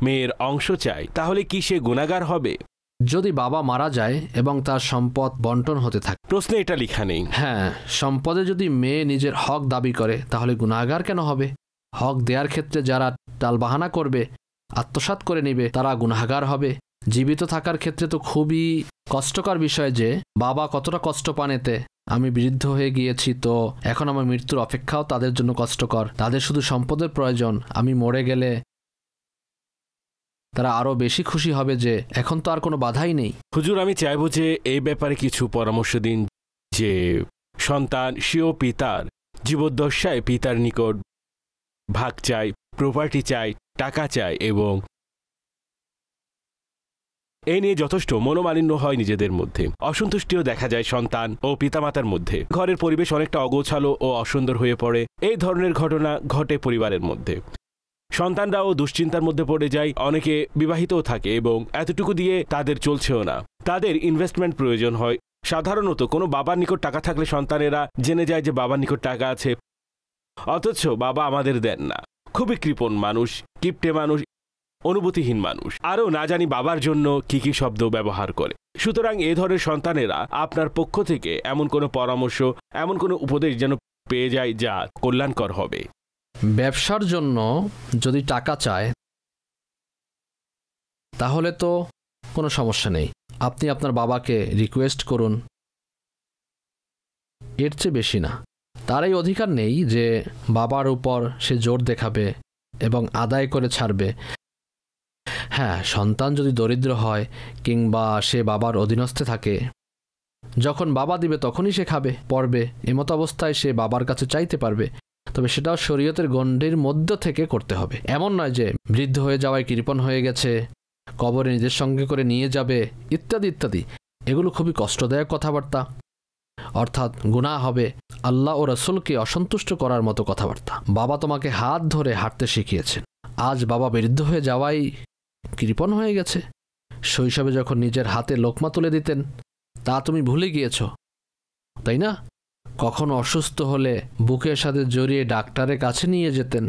মেয়ের অংশ চায়, তাহলে কি সে গুনাহগার হবে? যদি বাবা মারা যায় এবং তার সম্পদ বন্টন হতে থাকে। প্রশ্নে এটা লেখা নেই। হ্যাঁ, সম্পদে যদি মেয়ে নিজের হক দাবি করে তাহলে গুনাহগার কেন হবে? হক দেওয়ার ক্ষেত্রে যারা টালবাহানা করবে, আত্মসাৎ করে নেবে, তারা গুনাহগার হবে। জীবিত থাকার ক্ষেত্রে তো খুবই কষ্টকর বিষয় যে বাবা কতটা কষ্ট পান এতে। আমি বৃদ্ধ হয়ে গিয়েছি, তো এখন আমার মৃত্যুর অপেক্ষাও তাদের জন্য কষ্টকর। তাদের শুধু সম্পদের প্রয়োজন, আমি মরে গেলে তারা আরো বেশি খুশি হবে যে এখন তো আর কোনো বাধাই নেই। হুজুর, আমি চাইবো যে এই ব্যাপারে কিছু পরামর্শ দিন, যে সন্তান স্বীয় পিতার জীবদ্দশায় পিতার নিকট ভাগ চায়, প্রপার্টি চায়, টাকা চায়, এবং এই নিয়ে যথেষ্ট মনোমালিন্য হয় নিজেদের মধ্যে। অসন্তুষ্টিও দেখা যায় সন্তান ও পিতামাতার মধ্যে। ঘরের পরিবেশ অনেকটা অগোছালো ও অসুন্দর হয়ে পড়ে। এই ধরনের ঘটনা ঘটে পরিবারের মধ্যে। সন্তানরাও দুশ্চিন্তার মধ্যে পড়ে যায়, অনেকে বিবাহিতও থাকে এবং এতটুকু দিয়ে তাদের চলছেও না। তাদের ইনভেস্টমেন্ট প্রয়োজন হয়। সাধারণত কোনো বাবার নিকট টাকা থাকলে সন্তানেরা জেনে যায় যে বাবার নিকট টাকা আছে, অথচ বাবা আমাদের দেন না। খুবই কৃপণ মানুষ, কিপটে মানুষ, অনুভূতিহীন মানুষ, আরও না জানি বাবার জন্য কি কি শব্দ ব্যবহার করে। সুতরাং এ ধরনের সন্তানেরা আপনার পক্ষ থেকে এমন কোনো পরামর্শ, এমন কোনো উপদেশ যেন পেয়ে যায় যা কল্যাণকর হবে। ব্যবসার জন্য যদি টাকা চায় তাহলে তো কোনো সমস্যা নেই, আপনি আপনার বাবাকে রিকোয়েস্ট করুন, এর চেয়ে বেশি না। তার এই অধিকার নেই যে বাবার উপর সে জোর দেখাবে এবং আদায় করে ছাড়বে। হ্যাঁ, সন্তান যদি দরিদ্র হয় কিংবা সে বাবার অধীনস্থে থাকে, যখন বাবা দিবে তখনই সে খাবে, পড়বে, এমত অবস্থায় সে বাবার কাছে চাইতে পারবে, তবে সেটাও শরীয়তের গণ্ডির মধ্য থেকে করতে হবে। এমন নয় যে বৃদ্ধ হয়ে যাওয়ায় কৃপণ হয়ে গেছে, কবরে নিজের সঙ্গে করে নিয়ে যাবে, ইত্যাদি ইত্যাদি। এগুলো খুবই কষ্টদায়ক কথাবার্তা, অর্থাৎ গুনাহ হবে, আল্লাহ ও রাসূলকে অসন্তুষ্ট করার মতো কথাবার্তা। বাবা তোমাকে হাত ধরে হাঁটতে শিখিয়েছেন, আজ বাবা বৃদ্ধ হয়ে যাওয়াই কৃপণ হয়ে গেছে। শৈশবে যখন নিজের হাতে লোকমা তুলে দিতেন তা তুমি ভুলে গিয়েছ, তাই না? কখনো অসুস্থ হলে বুকের সাথে জড়িয়ে ডাক্তারের কাছে নিয়ে যেতেন,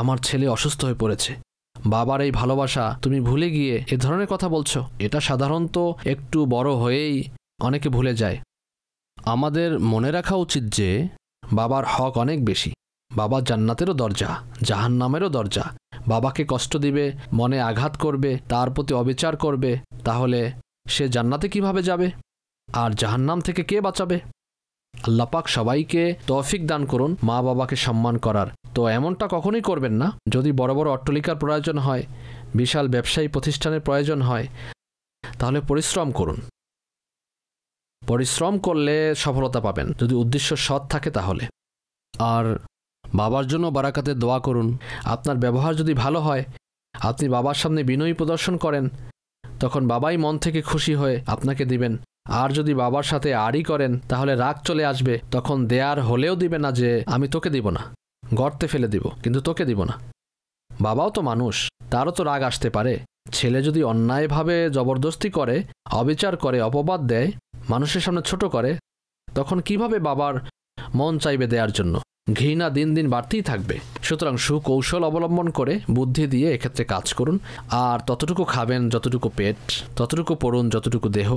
আমার ছেলে অসুস্থ হয়ে পড়েছে, বাবার এই ভালোবাসা তুমি ভুলে গিয়ে এ ধরনের কথা বলছো। এটা সাধারণত একটু বড় হয়েই অনেকে ভুলে যায়। আমাদের মনে রাখা উচিত যে বাবার হক অনেক বেশি। বাবা জান্নাতেরও দরজা, জাহান্নামেরও দরজা। বাবাকে কষ্ট দিবে, মনে আঘাত করবে, তার প্রতি অবিচার করবে, তাহলে সে জান্নাতে কিভাবে যাবে? আর জাহান্নাম থেকে কে বাঁচাবে? আল্লাহ পাক সবাইকে তৌফিক দান করুন মা বাবাকে সম্মান করার। তো এমনটা কখনোই করবেন না। যদি বড় বড় অট্টালিকার প্রয়োজন হয়, বিশাল ব্যবসায়ী প্রতিষ্ঠানের প্রয়োজন হয়, তাহলে পরিশ্রম করুন, পরিশ্রম করলে সফলতা পাবেন, যদি উদ্দেশ্য সৎ থাকে তাহলে। আর বাবার জন্য বারাকাতের দোয়া করুন। আপনার ব্যবহার যদি ভালো হয়, আপনি বাবার সামনে বিনয়ী প্রদর্শন করেন, তখন বাবাই মন থেকে খুশি হয়ে আপনাকে দিবেন। আর যদি বাবার সাথে আড়ি করেন, তাহলে রাগ চলে আসবে, তখন দেয়ার হলেও দিবে না যে আমি তোকে দিব না, গর্তে ফেলে দিব, কিন্তু তোকে দিব না। বাবাও তো মানুষ, তারও তো রাগ আসতে পারে। ছেলে যদি অন্যায়ভাবে জবরদস্তি করে, অবিচার করে, অপবাদ দেয়, মানুষের সামনে ছোট করে, তখন কিভাবে বাবার মন চাইবে দেওয়ার জন্য? ঘৃণা দিন দিন বাড়তেই থাকবে। সুতরাং সুকৌশল অবলম্বন করে বুদ্ধি দিয়ে এক্ষেত্রে কাজ করুন। আর ততটুকু খাবেন যতটুকু পেট, ততটুকু পড়ুন যতটুকু দেহ,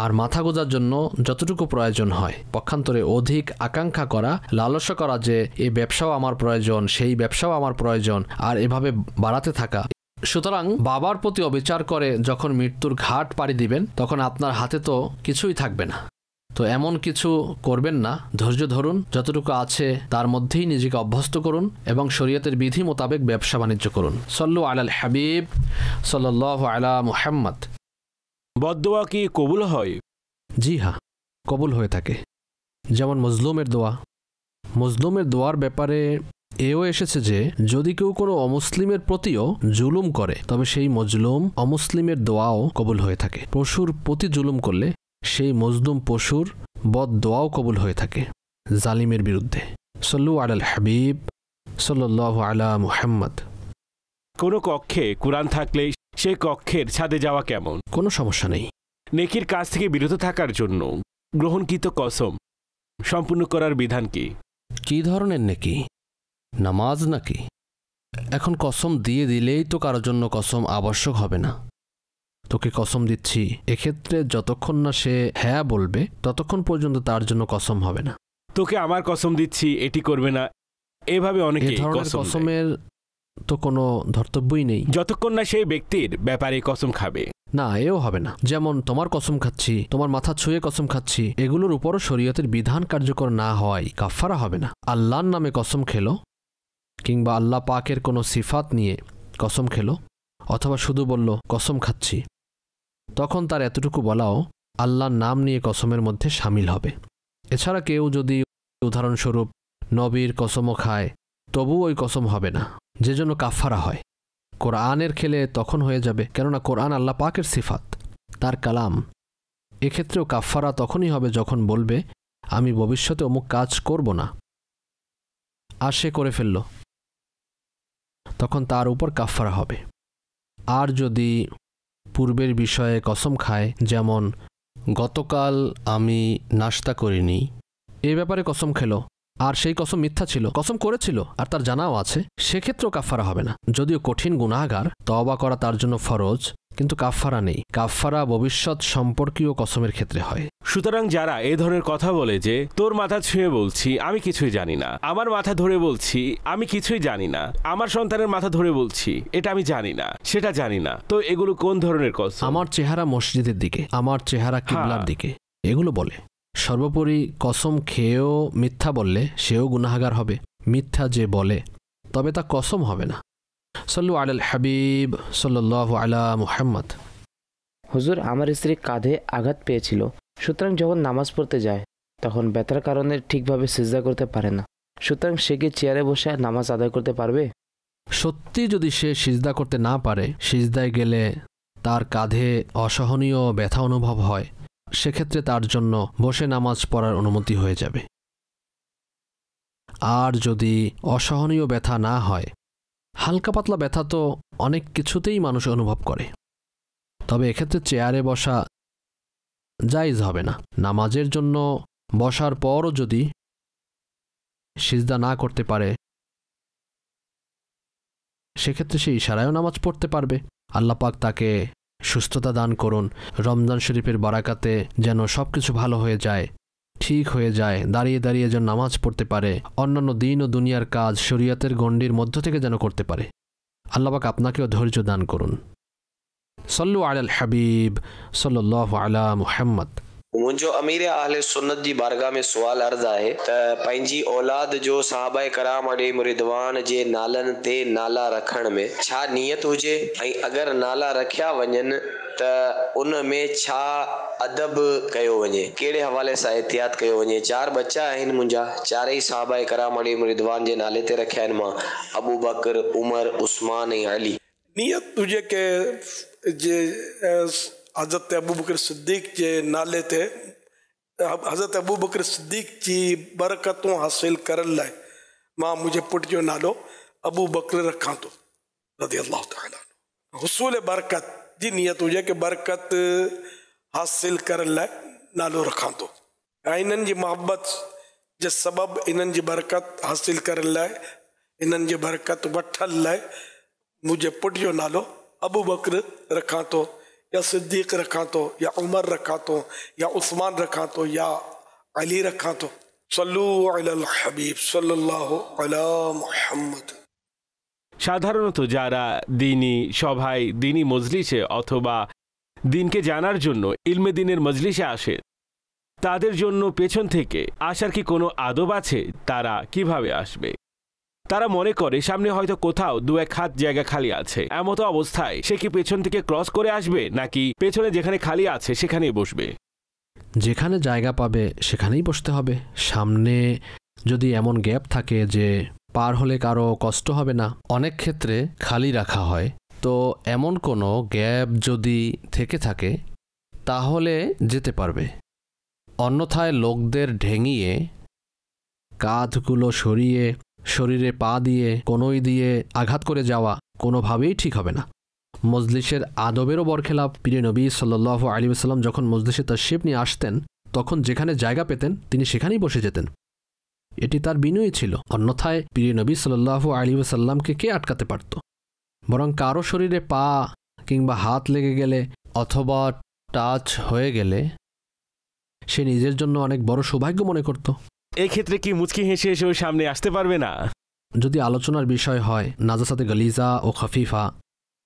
আর মাথা গোজার জন্য যতটুকু প্রয়োজন হয়। পক্ষান্তরে অধিক আকাঙ্ক্ষা করা, লালসা করা যে এই ব্যবসাও আমার প্রয়োজন, সেই ব্যবসাও আমার প্রয়োজন, আর এভাবে বাড়াতে থাকা। সুতরাং বাবার প্রতি অবিচার করে যখন মৃত্যুর ঘাট পাড়ি দিবেন, তখন আপনার হাতে তো কিছুই থাকবে না। তো এমন কিছু করবেন না, ধৈর্য ধরুন, যতটুকু আছে তার মধ্যেই নিজেকে অভ্যস্ত করুন এবং শরীয়তের বিধি মোতাবেক ব্যবসা বাণিজ্য করুন। সল্লু আলাল হাবিব সাল্লাল্লাহু আলা মুহাম্মদ। বদদোয়া কি কবুল হয়? জি হ্যাঁ, কবুল হয়ে থাকে। যেমন মজলুমের দোয়া। মজলুমের দোয়ার ব্যাপারে এও এসেছে যে যদি কেউ কোনো অমুসলিমের প্রতিও জুলুম করে, তবে সেই মজলুম অমুসলিমের দোয়াও কবুল হয়ে থাকে। পশুর প্রতি জুলুম করলে সেই মজলুম পশুর বদ দোয়াও কবুল হয়ে থাকে জালিমের বিরুদ্ধে। সল্লু আলাল হাবিব সাল্লাল্লাহু আলা মুহাম্মদ। কোনো কক্ষে কুরআন থাকলে সেই কক্ষের ছাদে যাওয়া কেমন? কোনো সমস্যা নেই। নেকির কাজ থেকে বিরত থাকার জন্য গ্রহণকৃত কসম সম্পূর্ণ করার বিধান কি? কী ধরনের নেকি? নামাজ নাকি? এখন কসম দিয়ে দিলেই তো কারোর জন্য কসম আবশ্যক হবে না। তোকে কসম দিচ্ছি, এক্ষেত্রে যতক্ষণ না সে হ্যাঁ বলবে ততক্ষণ পর্যন্ত তার জন্য কসম হবে না। তোকে আমার কসম দিচ্ছি এটি করবে না, এভাবে অনেকে কসমের তো কোনো ধর্তব্যই নেই যতক্ষণ না সেই ব্যক্তির ব্যাপারে কসম খাবে। না, এও হবে না। যেমন তোমার কসম খাচ্ছি, তোমার মাথা ছুঁয়ে কসম খাচ্ছি, এগুলোর উপরও শরীয়তের বিধান কার্যকর না হওয়ায় কাফারা হবে না। আল্লাহর নামে কসম খেলো, কিংবা আল্লাহ পাকের কোনো সিফাত নিয়ে কসম খেলো, অথবা শুধু বলল কসম খাচ্ছি, তখন তার এতটুকু বলাও আল্লাহর নাম নিয়ে কসমের মধ্যে শামিল হবে। এছাড়া কেউ যদি উদাহরণস্বরূপ নবীর কসমও খায়, তবু ওই কসম হবে না, যে জন্য কাফারা হয়। কোরআনের খেলে তখন হয়ে যাবে, কেননা কোরআন আল্লাহ পাকের সিফাত, তার কালাম। এক্ষেত্রেও কাফারা তখনই হবে যখন বলবে আমি ভবিষ্যতে অমুক কাজ করব না, আর সে করে ফেলল, তখন তার উপর কাফারা হবে। আর যদি পূর্বের বিষয়ে কসম খায়, যেমন গতকাল আমি নাশতা করিনি, এই ব্যাপারে কসম খেলো, আর সেই কসম মিথ্যা ছিল, কসম করেছিল আর তার জানাও আছে, সেক্ষেত্রেও কাফারা হবে না। যদিও কঠিন গুনাহগার, তওবা করা তার জন্য ফরজ, কিন্তু কাফারা নেই। কাফারা ভবিষ্যৎ সম্পর্কীয় কসমের ক্ষেত্রে হয়। সুতরাং যারা এ ধরনের কথা বলে যে তোর মাথা ছুঁয়ে বলছি আমি কিছুই জানি না, আমার মাথা ধরে বলছি আমি কিছুই জানি না, আমার সন্তানের মাথা ধরে বলছি এটা আমি জানি না, সেটা জানি না, তো এগুলো কোন ধরনের কসম? আমার চেহারা মসজিদের দিকে, আমার চেহারা কিবলার দিকে, এগুলো বলে। সর্বোপরি কসম খেয়েও মিথ্যা বললে সেও গুনাহগার হবে। মিথ্যা যে বলে তবে তা কসম হবে না। সল্লু আলাল হাবিব সাল্লাল্লাহু আলা মুহাম্মদ। হুজুর, আমার স্ত্রী কাঁধে আঘাত পেয়েছিল, সুতরাং যখন নামাজ পড়তে যায় তখন ব্যথার কারণে ঠিকভাবে সিজদা করতে পারে না, সুতরাং সে কি চেয়ারে বসে নামাজ আদায় করতে পারবে? সত্যি যদি সে সিজদা করতে না পারে, সিজদায় গেলে তার কাঁধে অসহনীয় ব্যথা অনুভব হয়, সেক্ষেত্রে তার জন্য বসে নামাজ পড়ার অনুমতি হয়ে যাবে। আর যদি অসহনীয় ব্যথা না হয়, হালকা পাতলা ব্যথা তো অনেক কিছুতেই মানুষ অনুভব করে, তবে এক্ষেত্রে চেয়ারে বসা জায়েজ হবে না। নামাজের জন্য বসার পরও যদি সিজদা না করতে পারে, সেক্ষেত্রে সে ইশারায়ও নামাজ পড়তে পারবে। আল্লাহ পাক তাকে সুস্থতা দান করুন। রমজান শরীফের বারাকাতে যেন সব কিছু ভালো হয়ে যায়, ঠিক হয়ে যায়, দাঁড়িয়ে দাঁড়িয়ে যেন নামাজ পড়তে পারে, অন্যান্য দিন ও দুনিয়ার কাজ শরীয়তের গণ্ডির মধ্য থেকে যেন করতে পারে। আল্লাহ পাক আপনাকেও ধৈর্য দান করুন। সল্লু আলাল হাবিব সাল্লাল্লাহু আলা মুহাম্মদ। मुंहिंजो अमीर अहले सुन्नत जी बारगाह में सुवाल अर्ज़ आहे त पंहिंजी औलाद जो साहबा कराम अलैहिम रिदवान जे नालनि ते नाला रखण में छा नियत हुजे, ऐं अगरि नाला रखिया वञनि त उन में छा अदब कयो वञे, कहिड़े हवाले सां एहतियात कयो वञे। 4 बच्चा आहिनि मुंहिंजा, चारई सहाबा कराम अलैहिम रिदवान जे नाले ते रखिया आहिनि मां, अबू बकर, उमर, उस्मान ऐं अली। नियत तुझे के जे हज़रत अबू बकर सिद्दीक़ जे नाले ते हज़रत अबू बकर सिद्दीक़ जी बरकतूं हासिल करण लाइ मां मुंहिंजे पुट जो नालो अबू बकर रखां थो रज़ी अल्लाह तआला। हुसूल बरकत जी नियत हुजे कि बरकत हासिल करण लाइ नालो रखां थो ऐं इन्हनि जी मोहबत जे सबबु इन्हनि जी बरकत हासिल करण लाइ, इन्हनि जी बरकत वठण लाइ मुंहिंजे पुट जो नालो अबू बकर रखां थो, या सिद्दीक़ रखां थो, या उमर रखां थो, या उस्मान रखां थो, या अली रखां थो। सल्लू अलल हबीब सल्लल्लाहु अला मुहम्मद। সাধারণত যারা দিনী সভায়, দিনী মজলিসে অথবা দিনকে জানার জন্য ইলমে দিনের মজলিসে আসে, তাদের জন্য পেছন থেকে আসার কি কোনো আদব আছে? তারা কিভাবে আসবে? তারা মনে করে সামনে হয়তো কোথাও 2-1 হাত জায়গা খালি আছে, এমতো অবস্থায় সে কি পেছন থেকে ক্রস করে আসবে, নাকি পেছনে যেখানে খালি আছে সেখানেই বসবে? যেখানে জায়গা পাবে সেখানেই বসতে হবে। সামনে যদি এমন গ্যাপ থাকে যে পার হলে কারো কষ্ট হবে না, অনেক ক্ষেত্রে খালি রাখা হয়, তো এমন কোনো গ্যাপ যদি থেকে থাকে তাহলে যেতে পারবে। অন্যথায় লোকদের ঢেঙিয়ে, কাঁধগুলো সরিয়ে, শরীরে পা দিয়ে, কনুই দিয়ে আঘাত করে যাওয়া কোনোভাবেই ঠিক হবে না। মজলিসের আদবেরও বরখেলাপ। প্রিয় নবী সাল্লাল্লাহু আলাইহি ওয়াসাল্লাম যখন মজলিসে তাশরিফ নিয়ে আসতেন তখন যেখানে জায়গা পেতেন তিনি সেখানেই বসে যেতেন, এটি তার বিনয়ী ছিল। অন্যথায় প্রিয় নবী সাল্লাল্লাহু আলাইহি ওয়াসাল্লামকে কে আটকাতে পারত? বরং কারো শরীরে পা কিংবা হাত লেগে গেলে অথবা টাচ হয়ে গেলে সে নিজের জন্য অনেক বড় সৌভাগ্য মনে করত। এই ক্ষেত্রে কি মুচকি হেসে এসেও সামনে আসতে পারবে না? যদি আলোচনার বিষয় হয় নাজাসাতে গলিজা ও খাফিফা,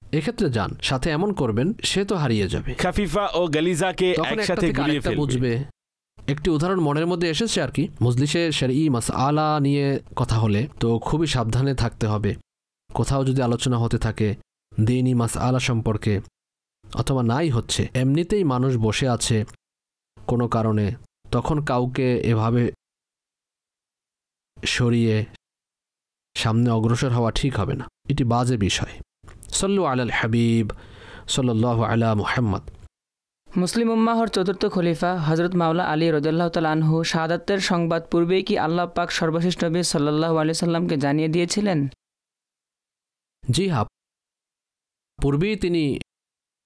এক্ষেত্রে যান, সাথে এমন করবেন সে তো হারিয়ে যাবে। খাফিফা ও গলিজাকে একসাথে গুলিয়ে ফেলবে। বুঝবে। একটি উদাহরণ মনের মধ্যে এসেছে আর কি। মজলিসে শরঈ মাসআলা নিয়ে কথা হলে তো খুবই সাবধানে থাকতে হবে। কোথাও যদি আলোচনা হতে থাকে দ্বীনি মাসআলা সম্পর্কে, অথবা নাই হচ্ছে, এমনিতেই মানুষ বসে আছে কোনো কারণে, তখন কাউকে এভাবে সরিয়ে সামনে অগ্রসর হওয়া ঠিক হবে না, এটি বাজে বিষয়। সল্লু আলাল হাবিব সাল্লাল্লাহু আলা মুহাম্মদ। মুসলিম উম্মাহর চতুর্থ খলিফা হযরত মাওলা আলী রাদিয়াল্লাহু তাআলা আনহু শাহাদাতের সংবাদ পূর্বেই কি আল্লাহ পাক সর্বশেষ নবী সাল্লাল্লাহু আলাইহি সাল্লামকে জানিয়ে দিয়েছিলেন? জি হ্যাঁ, পূর্বেই তিনি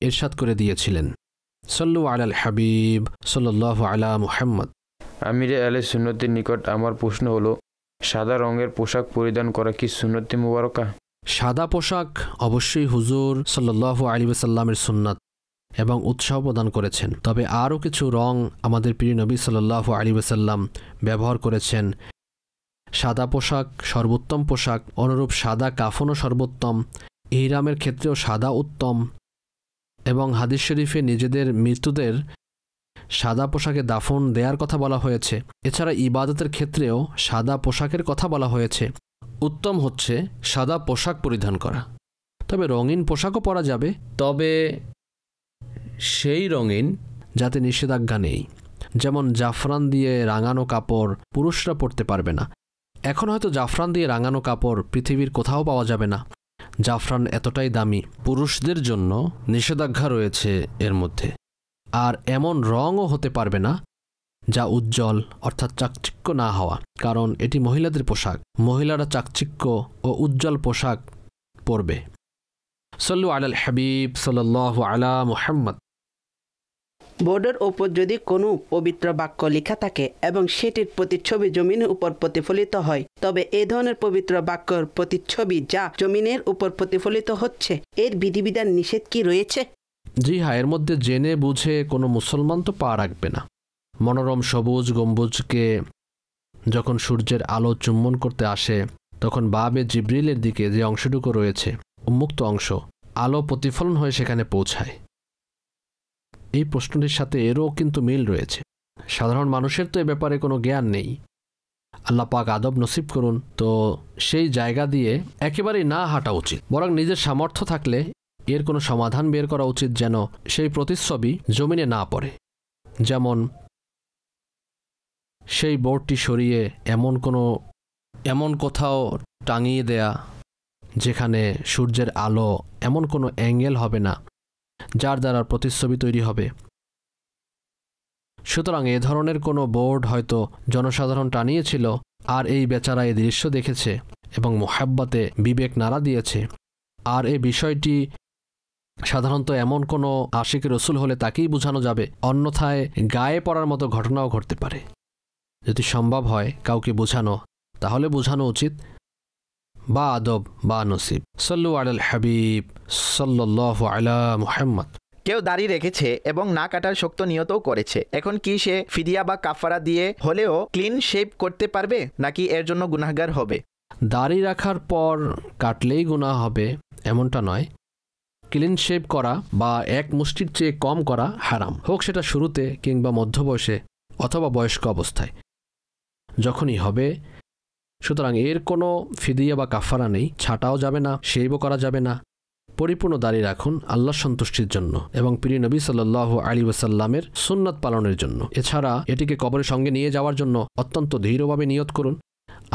ইরশাদ করে দিয়েছিলেন, সল্লু আলাল হাবিব সাল্লাল্লাহু আলা মুহাম্মদ। আমিরে আহলে সুন্নতের নিকট আমার প্রশ্ন হলো, সাদা রঙের পোশাক পরিধান করা কি সুন্নতে মুবারকা? সাদা পোশাক অবশ্যই হুজুর সাল্লাল্লাহু আলাইহি ওয়াসাল্লামের সুন্নাত এবং উৎসাহ প্রদান করেছেন। তবে আরও কিছু রং আমাদের প্রিয় নবী সাল্লাল্লাহু আলাইহি ওয়াসাল্লাম ব্যবহার করেছেন। সাদা পোশাক সর্বোত্তম পোশাক, অনুরূপ সাদা কাফনও সর্বোত্তম, ইহরামের ক্ষেত্রেও সাদা উত্তম, এবং হাদিস শরীফে নিজেদের মৃত্যুদের সাদা পোশাকে দাফন দেওয়ার কথা বলা হয়েছে। এছাড়া ইবাদতের ক্ষেত্রেও সাদা পোশাকের কথা বলা হয়েছে। উত্তম হচ্ছে সাদা পোশাক পরিধান করা। তবে রঙিন পোশাকও পরা যাবে, তবে সেই রঙিন যাতে নিষেধাজ্ঞা নেই। যেমন জাফরান দিয়ে রাঙানো কাপড় পুরুষরা পরতে পারবে না। এখন হয়তো জাফরান দিয়ে রাঙানো কাপড় পৃথিবীর কোথাও পাওয়া যাবে না। জাফরান এতটাই দামি, পুরুষদের জন্য নিষেধাজ্ঞা রয়েছে এর মধ্যে। আর এমন রঙও হতে পারবে না যা উজ্জ্বল অর্থাৎ চাকচিক্য না হওয়া, কারণ এটি মহিলাদের পোশাক। মহিলারা চাকচিক্য ও উজ্জ্বল পোশাক পরবে। সল্লু আলাল হাবিব সাল্লাল্লাহু আলা মুহাম্মদ। বোর্ডের ওপর যদি কোনো পবিত্র বাক্য লেখা থাকে এবং সেটির প্রতিচ্ছবি জমিনের উপর প্রতিফলিত হয়, তবে এই ধরনের পবিত্র বাক্যর প্রতিচ্ছবি যা জমিনের উপর প্রতিফলিত হচ্ছে, এর বিধিবিধান নিষেধ কি রয়েছে? জি হ্যাঁ, এর মধ্যে জেনে বুঝে কোনো মুসলমান তো পা রাখবে না। মনোরম সবুজ গম্বুজকে যখন সূর্যের আলো চুম্বন করতে আসে, তখন বাবে জিব্রিলের দিকে যে অংশটুকু রয়েছে, উন্মুক্ত অংশ, আলো প্রতিফলন হয়ে সেখানে পৌঁছায়। এই প্রশ্নটির সাথে এরও কিন্তু মিল রয়েছে। সাধারণ মানুষের তো এ ব্যাপারে কোনো জ্ঞান নেই। আল্লাহ পাক আদব নসিব করুন, তো সেই জায়গা দিয়ে একেবারেই না হাঁটা উচিত। বরং নিজের সামর্থ্য থাকলে এর কোনো সমাধান বের করা উচিত যেন সেই প্রতিচ্ছবি জমিনে না পড়ে। যেমন সেই বোর্ডটি সরিয়ে এমন কোথাও টাঙিয়ে দেয়া যেখানে সূর্যের আলো এমন কোনো অ্যাঙ্গেল হবে না যার দ্বারা প্রতিচ্ছবি তৈরি হবে। সুতরাং এ ধরনের কোনো বোর্ড হয়তো জনসাধারণ টানিয়েছিল, আর এই বেচারা এই দৃশ্য দেখেছে এবং মোহাব্বতে বিবেক নাড়া দিয়েছে। আর এই বিষয়টি সাধারণত এমন কোনো আশিক রসুল হলে তাকেই বোঝানো যাবে, অন্যথায় গায়ে পড়ার মতো ঘটনাও ঘটতে পারে। যদি সম্ভব হয় কাউকে বোঝানো, তাহলে বোঝানো উচিত, বা আদব বা নসিব। সাল্লু আলাল হাবিব সাল্লাল্লাহু আলা মুহাম্মদ। কেউ দাড়ি রেখেছে এবং না কাটার শক্ত নিয়তও করেছে, এখন কি সে ফিদিয়া বা কাফারা দিয়ে হলেও ক্লিন শেভ করতে পারবে, নাকি এর জন্য গুনাহগার হবে? দাড়ি রাখার পর কাটলেই গুনাহ হবে এমনটা নয়। ক্লিন শেভ করা বা এক মুষ্টির চেয়ে কম করা হারাম, হোক সেটা শুরুতে কিংবা মধ্য বয়সে অথবা বয়স্ক অবস্থায়, যখনই হবে। সুতরাং এর কোনো ফিদিয়া বা কাফারা নেই, ছাটাও যাবে না, শেভও করা যাবে না। পরিপূর্ণ দাড়ি রাখুন আল্লাহর সন্তুষ্টির জন্য এবং প্রিয় নবী সাল্লাল্লাহু আলাইহি ওয়াসাল্লামের সুন্নাত পালনের জন্য। এছাড়া এটিকে কবরের সঙ্গে নিয়ে যাওয়ার জন্য অত্যন্ত দৃঢ়ভাবে নিয়ত করুন।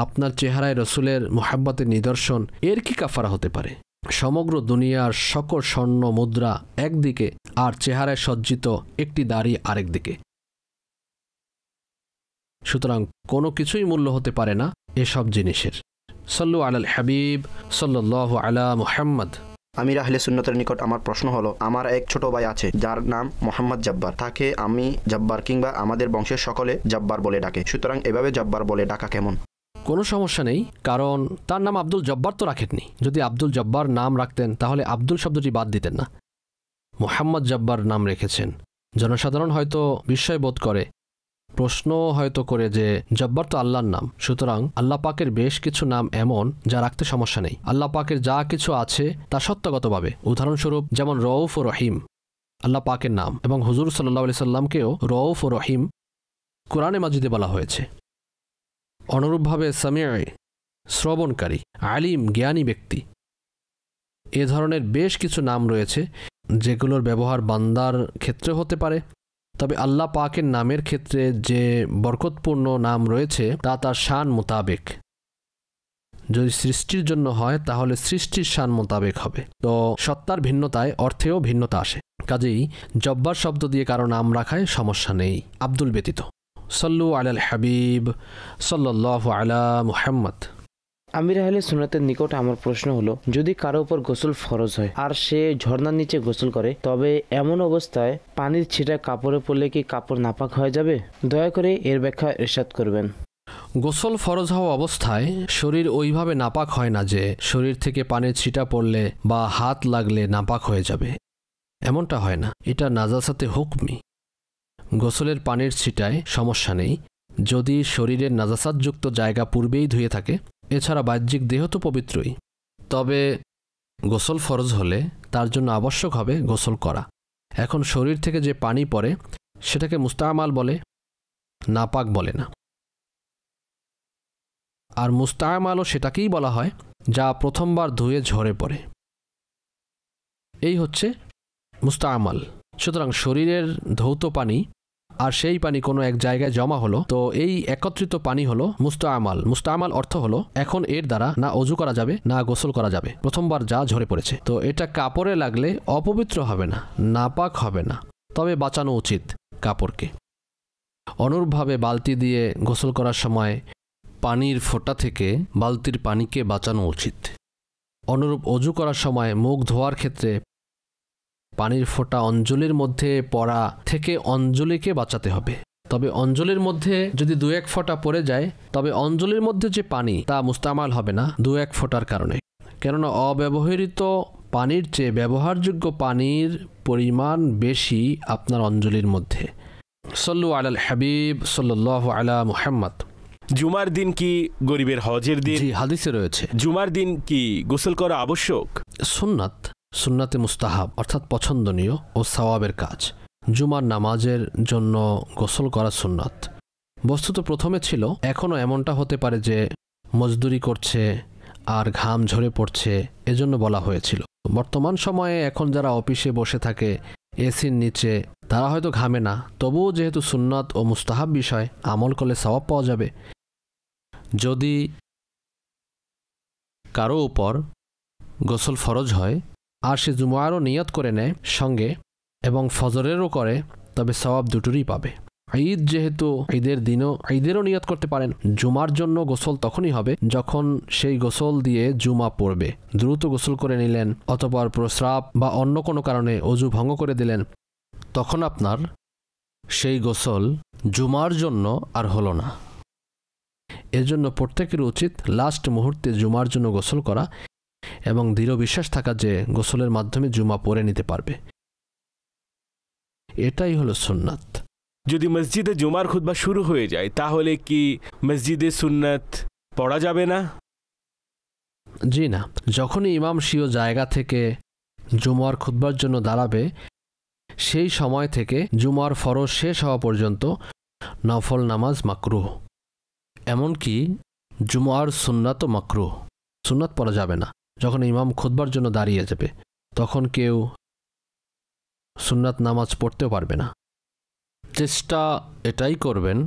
আপনার চেহারায় রসুলের মুহাব্বতের নিদর্শন, এর কি কাফারা হতে পারে? সমগ্র দুনিয়ার সকল স্বর্ণ মুদ্রা একদিকে আর চেহারায় সজ্জিত একটি দাড়ি আরেক দিকে। সুতরাং কোনো কিছুই মূল্য হতে পারে না এসব জিনিসের। সাল্লু আলাল হাবিব সাল্লাল্লাহু আলা মুহাম্মদ। আমির আহলে সুন্নতের নিকট আমার প্রশ্ন হলো, আমার এক ছোট ভাই আছে যার নাম মোহাম্মদ জব্বার। তাকে আমি জব্বার কিংবা আমাদের বংশের সকলে জব্বার বলে ডাকে। সুতরাং এভাবে জব্বার বলে ডাকা কেমন? কোনো সমস্যা নেই, কারণ তার নাম আব্দুল জব্বার তো রাখেননি। যদি আব্দুল জব্বার নাম রাখতেন তাহলে আব্দুল শব্দটি বাদ দিতেন না, মোহাম্মদ জব্বার নাম রেখেছেন। জনসাধারণ হয়তো বিস্ময় বোধ করে, প্রশ্ন হয়তো করে যে জব্বার তো আল্লাহর নাম, সুতরাং আল্লাহ পাকের বেশ কিছু নাম এমন যা রাখতে সমস্যা নেই। আল্লাহ পাকের যা কিছু আছে তা সত্যগতভাবে, উদাহরণস্বরূপ যেমন রউফ ও রহিম আল্লাহ পাকের নাম, এবং হুজুর সাল্লাল্লাহু আলাইহি সাল্লামকেও রউফ ও রহিম কোরআনে মাজিদে বলা হয়েছে। অনুরূপভাবে সামিঈ শ্রবণকারী, আলিম জ্ঞানী ব্যক্তি, এ ধরনের বেশ কিছু নাম রয়েছে যেগুলোর ব্যবহার বান্দার ক্ষেত্রে হতে পারে। তবে আল্লাহ পাকের নামের ক্ষেত্রে যে বরকতপূর্ণ নাম রয়েছে তা তার শান মোতাবেক। যদি সৃষ্টির জন্য হয় তাহলে সৃষ্টির শান মোতাবেক হবে, তো সত্তার ভিন্নতায় অর্থেও ভিন্নতা আসে। কাজেই জব্বার শব্দ দিয়ে কারো নাম রাখায় সমস্যা নেই, আব্দুল ব্যতীত। সাল্লু আলাল হাবিব সাল্লাল্লাহু আলা মুহাম্মদ। আমির আহলে সুন্নাতের নিকট আমার প্রশ্ন হলো, যদি কারো উপর গোসল ফরজ হয় আর সে ঝর্ণার নিচে গোসল করে, তবে এমন অবস্থায় পানির ছিটা কাপড়ে পড়লে কি কাপড় নাপাক হয়ে যাবে? দয়া করে এর ব্যাখ্যা ইরশাদ করবেন। গোসল ফরজ হওয়া অবস্থায় শরীর ওইভাবে নাপাক হয় না যে শরীর থেকে পানির ছিটা পড়লে বা হাত লাগলে নাপাক হয়ে যাবে, এমনটা হয় না। এটা নাজাসাতে হুকমি। গোসলের পানির ছিটায় সমস্যা নেই যদি শরীরের নাজাসাতযুক্ত জায়গা পূর্বেই ধুয়ে থাকে। এছাড়া বাহ্যিক দেহ তো পবিত্রই। তবে গোসল ফরজ হলে তার জন্য আবশ্যক হবে গোসল করা। এখন শরীর থেকে যে পানি পড়ে সেটাকে মুস্তামাল বলে, নাপাক বলে না। আর মুস্তামালও সেটাকেই বলা হয় যা প্রথমবার ধুয়ে ঝরে পড়ে, এই হচ্ছে মুস্তামাল। সুতরাং শরীরের ধৌত পানি আর সেই পানি কোনো এক জায়গায় জমা হলো, তো এই একত্রিত পানি হলো মুস্তামাল। মুস্তামাল অর্থ হলো এখন এর দ্বারা না অজু করা যাবে না গোসল করা যাবে, প্রথমবার যা ঝরে পড়েছে। তো এটা কাপড়ে লাগলে অপবিত্র হবে না, নাপাক হবে না, তবে বাঁচানো উচিত কাপড়কে। অনুরূপভাবে বালতি দিয়ে গোসল করার সময় পানির ফোঁটা থেকে বালতির পানিকে বাঁচানো উচিত। অনুরূপ অজু করার সময় মুখ ধোয়ার ক্ষেত্রে পানির ফোঁটা অঞ্জলির মধ্যে পড়া থেকে অঞ্জলিকে বাঁচাতে হবে। তবে অঞ্জলির মধ্যে যদি 2-1 ফোঁটা পড়ে যায়, তবে অঞ্জলির মধ্যে যে পানি তা মুস্তামাল হবে না 2-1 ফোঁটার কারণে, কেননা অব্যবহৃত পানির চেয়ে ব্যবহারযোগ্য পানির পরিমাণ বেশি আপনার অঞ্জলির মধ্যে। সাল্লু আলাল হাবিব সাল্লাল্লাহু আলা মুহাম্মদ। জুমার দিন কি গরিবের হজের দিন? জি, হাদিসে রয়েছে। জুমার দিন কি গোসল করা আবশ্যক? সুন্নাত, সুন্নাতে মুস্তাহাব অর্থাৎ পছন্দনীয় ও সওয়াবের কাজ। জুমার নামাজের জন্য গোসল করা সুন্নাত। বস্তুত প্রথমে ছিল, এখনও এমনটা হতে পারে যে মজদুরি করছে আর ঘাম ঝরে পড়ছে, এজন্য বলা হয়েছিল। বর্তমান সময়ে এখন যারা অফিসে বসে থাকে এসির নিচে, তারা হয়তো ঘামে না, তবুও যেহেতু সুন্নাত ও মুস্তাহাব বিষয়, আমল করলে সওয়াব পাওয়া যাবে। যদি কারো উপর গোসল ফরজ হয় আর সে জুমারও নিয়ত করে নেয় সঙ্গে এবং ফজরেরও করে, তবে সওয়াব দুটোরই পাবে। ঈদ যেহেতু ঈদের দিনও ঈদেরও নিয়ত করতে পারেন। জুমার জন্য গোসল তখনই হবে যখন সেই গোসল দিয়ে জুমা পড়বে। দ্রুত গোসল করে নিলেন অতঃপর প্রস্রাব বা অন্য কোনো কারণে অজু ভঙ্গ করে দিলেন, তখন আপনার সেই গোসল জুমার জন্য আর হলো না। এজন্য প্রত্যেকের উচিত লাস্ট মুহূর্তে জুমার জন্য গোসল করা এবং দৃঢ় বিশ্বাস থাকা যে গোসলের মাধ্যমে জুমা পড়ে নিতে পারবে। এটাই হলো সুন্নাত। যদি মসজিদে জুমার খুতবা শুরু হয়ে যায় তাহলে কি মসজিদে সুন্নাত পড়া যাবে না? জি না, যখনই ইমাম স্বীয় জায়গা থেকে জুমার খুতবার জন্য দাঁড়াবে সেই সময় থেকে জুমার ফরজ শেষ হওয়া পর্যন্ত নফল নামাজ মাকরুহ, এমনকি জুমার সুন্নাতও মাকরুহ। সুন্নাত পড়া যাবে না। যখন ইমাম খুতবার জন্য দাঁড়িয়ে যাবে তখন কেউ সুন্নাত নামাজ পড়তেও পারবে না। চেষ্টা এটাই করবেন,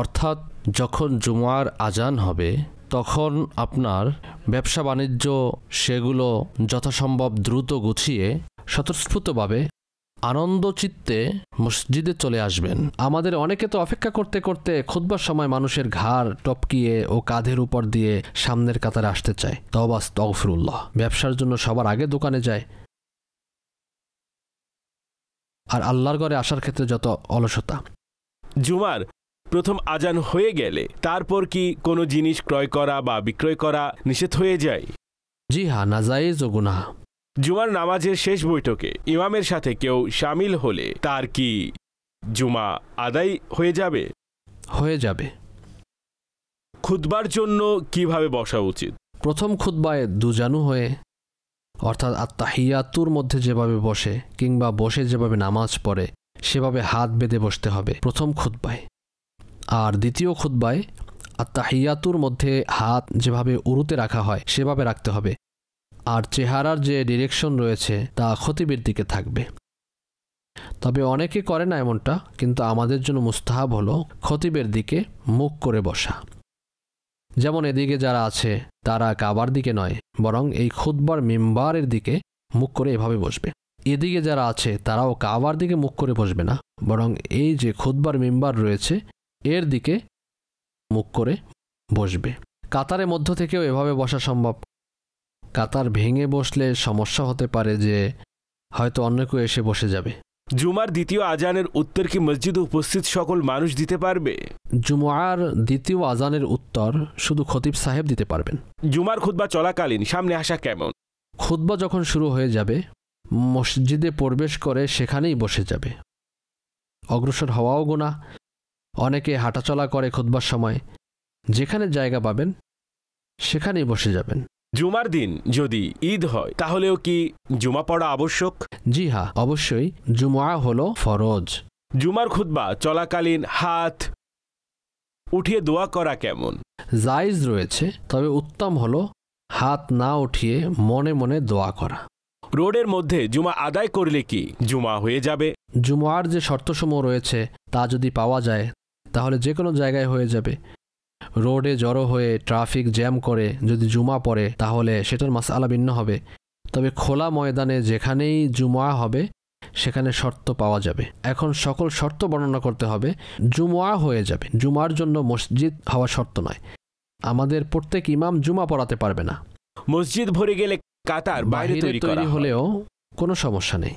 অর্থাৎ যখন জুমার আজান হবে তখন আপনার ব্যবসা বাণিজ্য সেগুলো যথাসম্ভব দ্রুত গুছিয়ে স্বতঃস্ফূর্তভাবে আনন্দচিত্তে মসজিদে চলে আসবেন। আমাদের অনেকে তো অপেক্ষা করতে করতে খুতবার সময় মানুষের ঘাড় টপকিয়ে ও কাঁধের উপর দিয়ে সামনের কাতারে আসতে চায়। তওবা আস্তাগফিরুল্লাহ। ব্যবসার জন্য সবার আগে দোকানে যায়, আর আল্লাহর ঘরে আসার ক্ষেত্রে যত অলসতা। জুমার প্রথম আজান হয়ে গেলে তারপর কি কোনো জিনিস ক্রয় করা বা বিক্রয় করা নিষেধ হয়ে যায়? জি হ্যাঁ, নাজায়েজ ও গুনাহ। জুমার নামাজের শেষ বৈঠকে ইমামের সাথে কেউ শামিল হলে তার কি জুমা আদায় হয়ে যাবে? হয়ে যাবে। খুতবার জন্য কিভাবে বসা উচিত? প্রথম খুতবায় দুজানু হয়ে, অর্থাৎ আত্তাহিয়াতুর মধ্যে যেভাবে বসে কিংবা বসে যেভাবে নামাজ পড়ে সেভাবে হাত বেঁধে বসতে হবে প্রথম খুতবায়। আর দ্বিতীয় খুতবায় আত্তাহিয়াতুর মধ্যে হাত যেভাবে উরুতে রাখা হয় সেভাবে রাখতে হবে। আর চেহারার যে ডিরেকশন রয়েছে তা খতিবের দিকে থাকবে। তবে অনেকে করে না এমনটা, কিন্তু আমাদের জন্য মুস্তাহাব হলো খতিবের দিকে মুখ করে বসা। যেমন এদিকে যারা আছে তারা কাবার দিকে নয়, বরং এই খুতবার মিম্বারের দিকে মুখ করে এভাবে বসবে। এদিকে যারা আছে তারাও কাবার দিকে মুখ করে বসবে না, বরং এই যে খুতবার মিম্বার রয়েছে এর দিকে মুখ করে বসবে। কাতারের মধ্য থেকেও এভাবে বসা সম্ভব। কাতার ভেঙে বসলে সমস্যা হতে পারে যে হয়তো অন্য কেউ এসে বসে যাবে। জুমার দ্বিতীয় আজানের উত্তর কি মসজিদে উপস্থিত সকল মানুষ দিতে পারবে? জুমার দ্বিতীয় আজানের উত্তর শুধু খতিব সাহেব দিতে পারবেন। জুমার খুতবা চলাকালীন সামনে আসা কেমন? খুতবা যখন শুরু হয়ে যাবে মসজিদে প্রবেশ করে সেখানেই বসে যাবে। অগ্রসর হওয়াও গুনাহ। অনেকে হাঁটাচলা করে খুতবার সময়, যেখানে জায়গা পাবেন সেখানেই বসে যাবেন। জুমার দিন যদি ঈদ হয় তাহলেও কি জুমা পড়া আবশ্যক? জি হ্যাঁ, অবশ্যই। জুমা হলো ফরজ। জুমার খুতবা চলাকালীন হাত উঠিয়ে দোয়া করা কেমন? জায়েজ রয়েছে, তবে উত্তম হলো হাত না উঠিয়ে মনে মনে দোয়া করা। রোডের মধ্যে জুমা আদায় করলে কি জুমা হয়ে যাবে? জুমার যে শর্তসমূহ রয়েছে তা যদি পাওয়া যায় তাহলে যে কোনো জায়গায় হয়ে যাবে। রোডে জড়ো হয়ে ট্রাফিক জ্যাম করে যদি জুমা পড়ে তাহলে সেটার মাসআলা ভিন্ন হবে। তবে খোলা ময়দানে যেখানেই জুমা হবে সেখানে শর্ত পাওয়া যাবে। এখন সকল শর্ত বর্ণনা করতে হবে। জুমা হয়ে যাবে, জুমার জন্য মসজিদ হওয়া শর্ত নয়। আমাদের প্রত্যেক ইমাম জুমা পড়াতে পারবে না। মসজিদ ভরে গেলে কাতার বাইরে তৈরি হলেও কোনো সমস্যা নেই।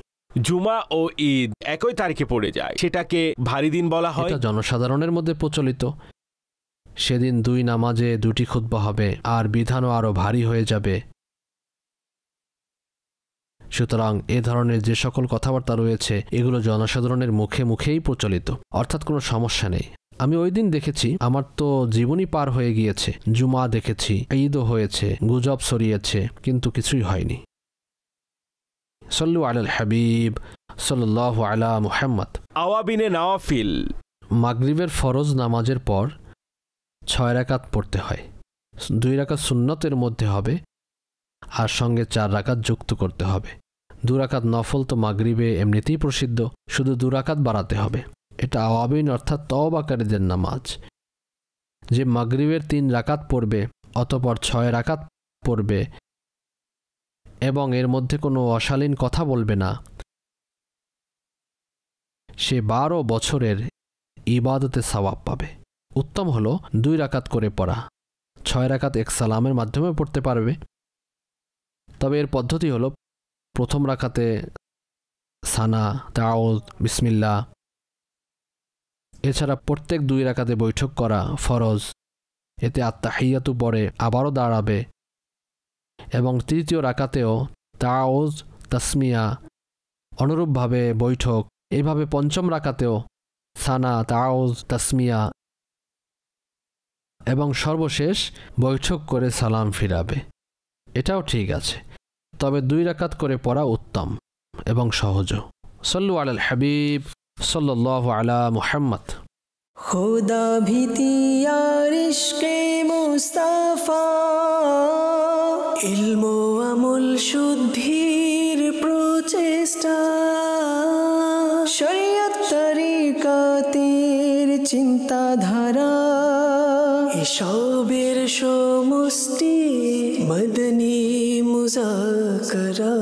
জুমা ও ঈদ একই তারিখে পড়ে যায়, সেটাকে ভারী দিন বলা হয়। এটা জনসাধারণের মধ্যে প্রচলিত। সেদিন দুই নামাজে দুটি খুতবা হবে আর বিধানও আরও ভারী হয়ে যাবে। সুতরাং এ ধরনের যে সকল কথাবার্তা রয়েছে এগুলো জনসাধারণের মুখে মুখেই প্রচলিত, অর্থাৎ কোনো সমস্যা নেই। আমি ওই দিন দেখেছি, আমার তো জীবনই পার হয়ে গিয়েছে। জুমা দেখেছি, ঈদও হয়েছে, গুজব ছড়িয়েছে, কিন্তু কিছুই হয়নি। সাল্লু আলাল হাবিব সাল্লাল্লাহু আলা মুহাম্মদ। আওয়াবিনে নওয়াফিল। মাগরিবের ফরজ নামাজের পর 6 রাকাত পড়তে হয়। 2 রাকাত সুন্নতের মধ্যে হবে আর সঙ্গে 4 রাকাত যুক্ত করতে হবে। 2 রাকাত নফল তো মাগরিবে এমনিতেই প্রসিদ্ধ, শুধু 2 রাকাত বাড়াতে হবে। এটা আওয়াবিন অর্থাৎ তওবাকারীদের নামাজ। যে মাগরিবের 3 রাকাত পড়বে অতঃপর 6 রাকাত পড়বে এবং এর মধ্যে কোনো অশালীন কথা বলবে না, সে 12 বছরের ইবাদতে সওয়াব পাবে। উত্তম হলো 2 রাকাত করে পড়া, 6 রাকাত এক সালামের মাধ্যমে পড়তে পারবে। তবে এর পদ্ধতি হলো প্রথম রাকাতে সানা, তাউদ, বিসমিল্লাহ, এছাড়া প্রত্যেক 2 রাকাতে বৈঠক করা ফরজ, এতে আত্তাহিয়াতু পড়ে আবারও দাঁড়াবে এবং তৃতীয় রাকাতেও তাউদ, তাসমিয়া, অনুরূপভাবে বৈঠক। এইভাবে পঞ্চম রাকাতেও সানা, তাউদ, তাসমিয়া এবং সর্বশেষ বৈঠক করে সালাম ফিরাবে। এটাও ঠিক আছে, তবে 2 রাকাত করে পড়া উত্তম এবং সহজও। সল্লু আলাল হাবিব সাল্লাল্লাহু আলা মুহাম্মদ। खुदा भीति यार इश्क़े मुस्ताफा, इल्मो আমল শুদ্ধির প্রচেষ্টা, শরীয়ত তরিকাতের চিন্তাধারা, এসবের সমষ্টি মদনী মুজাকরা।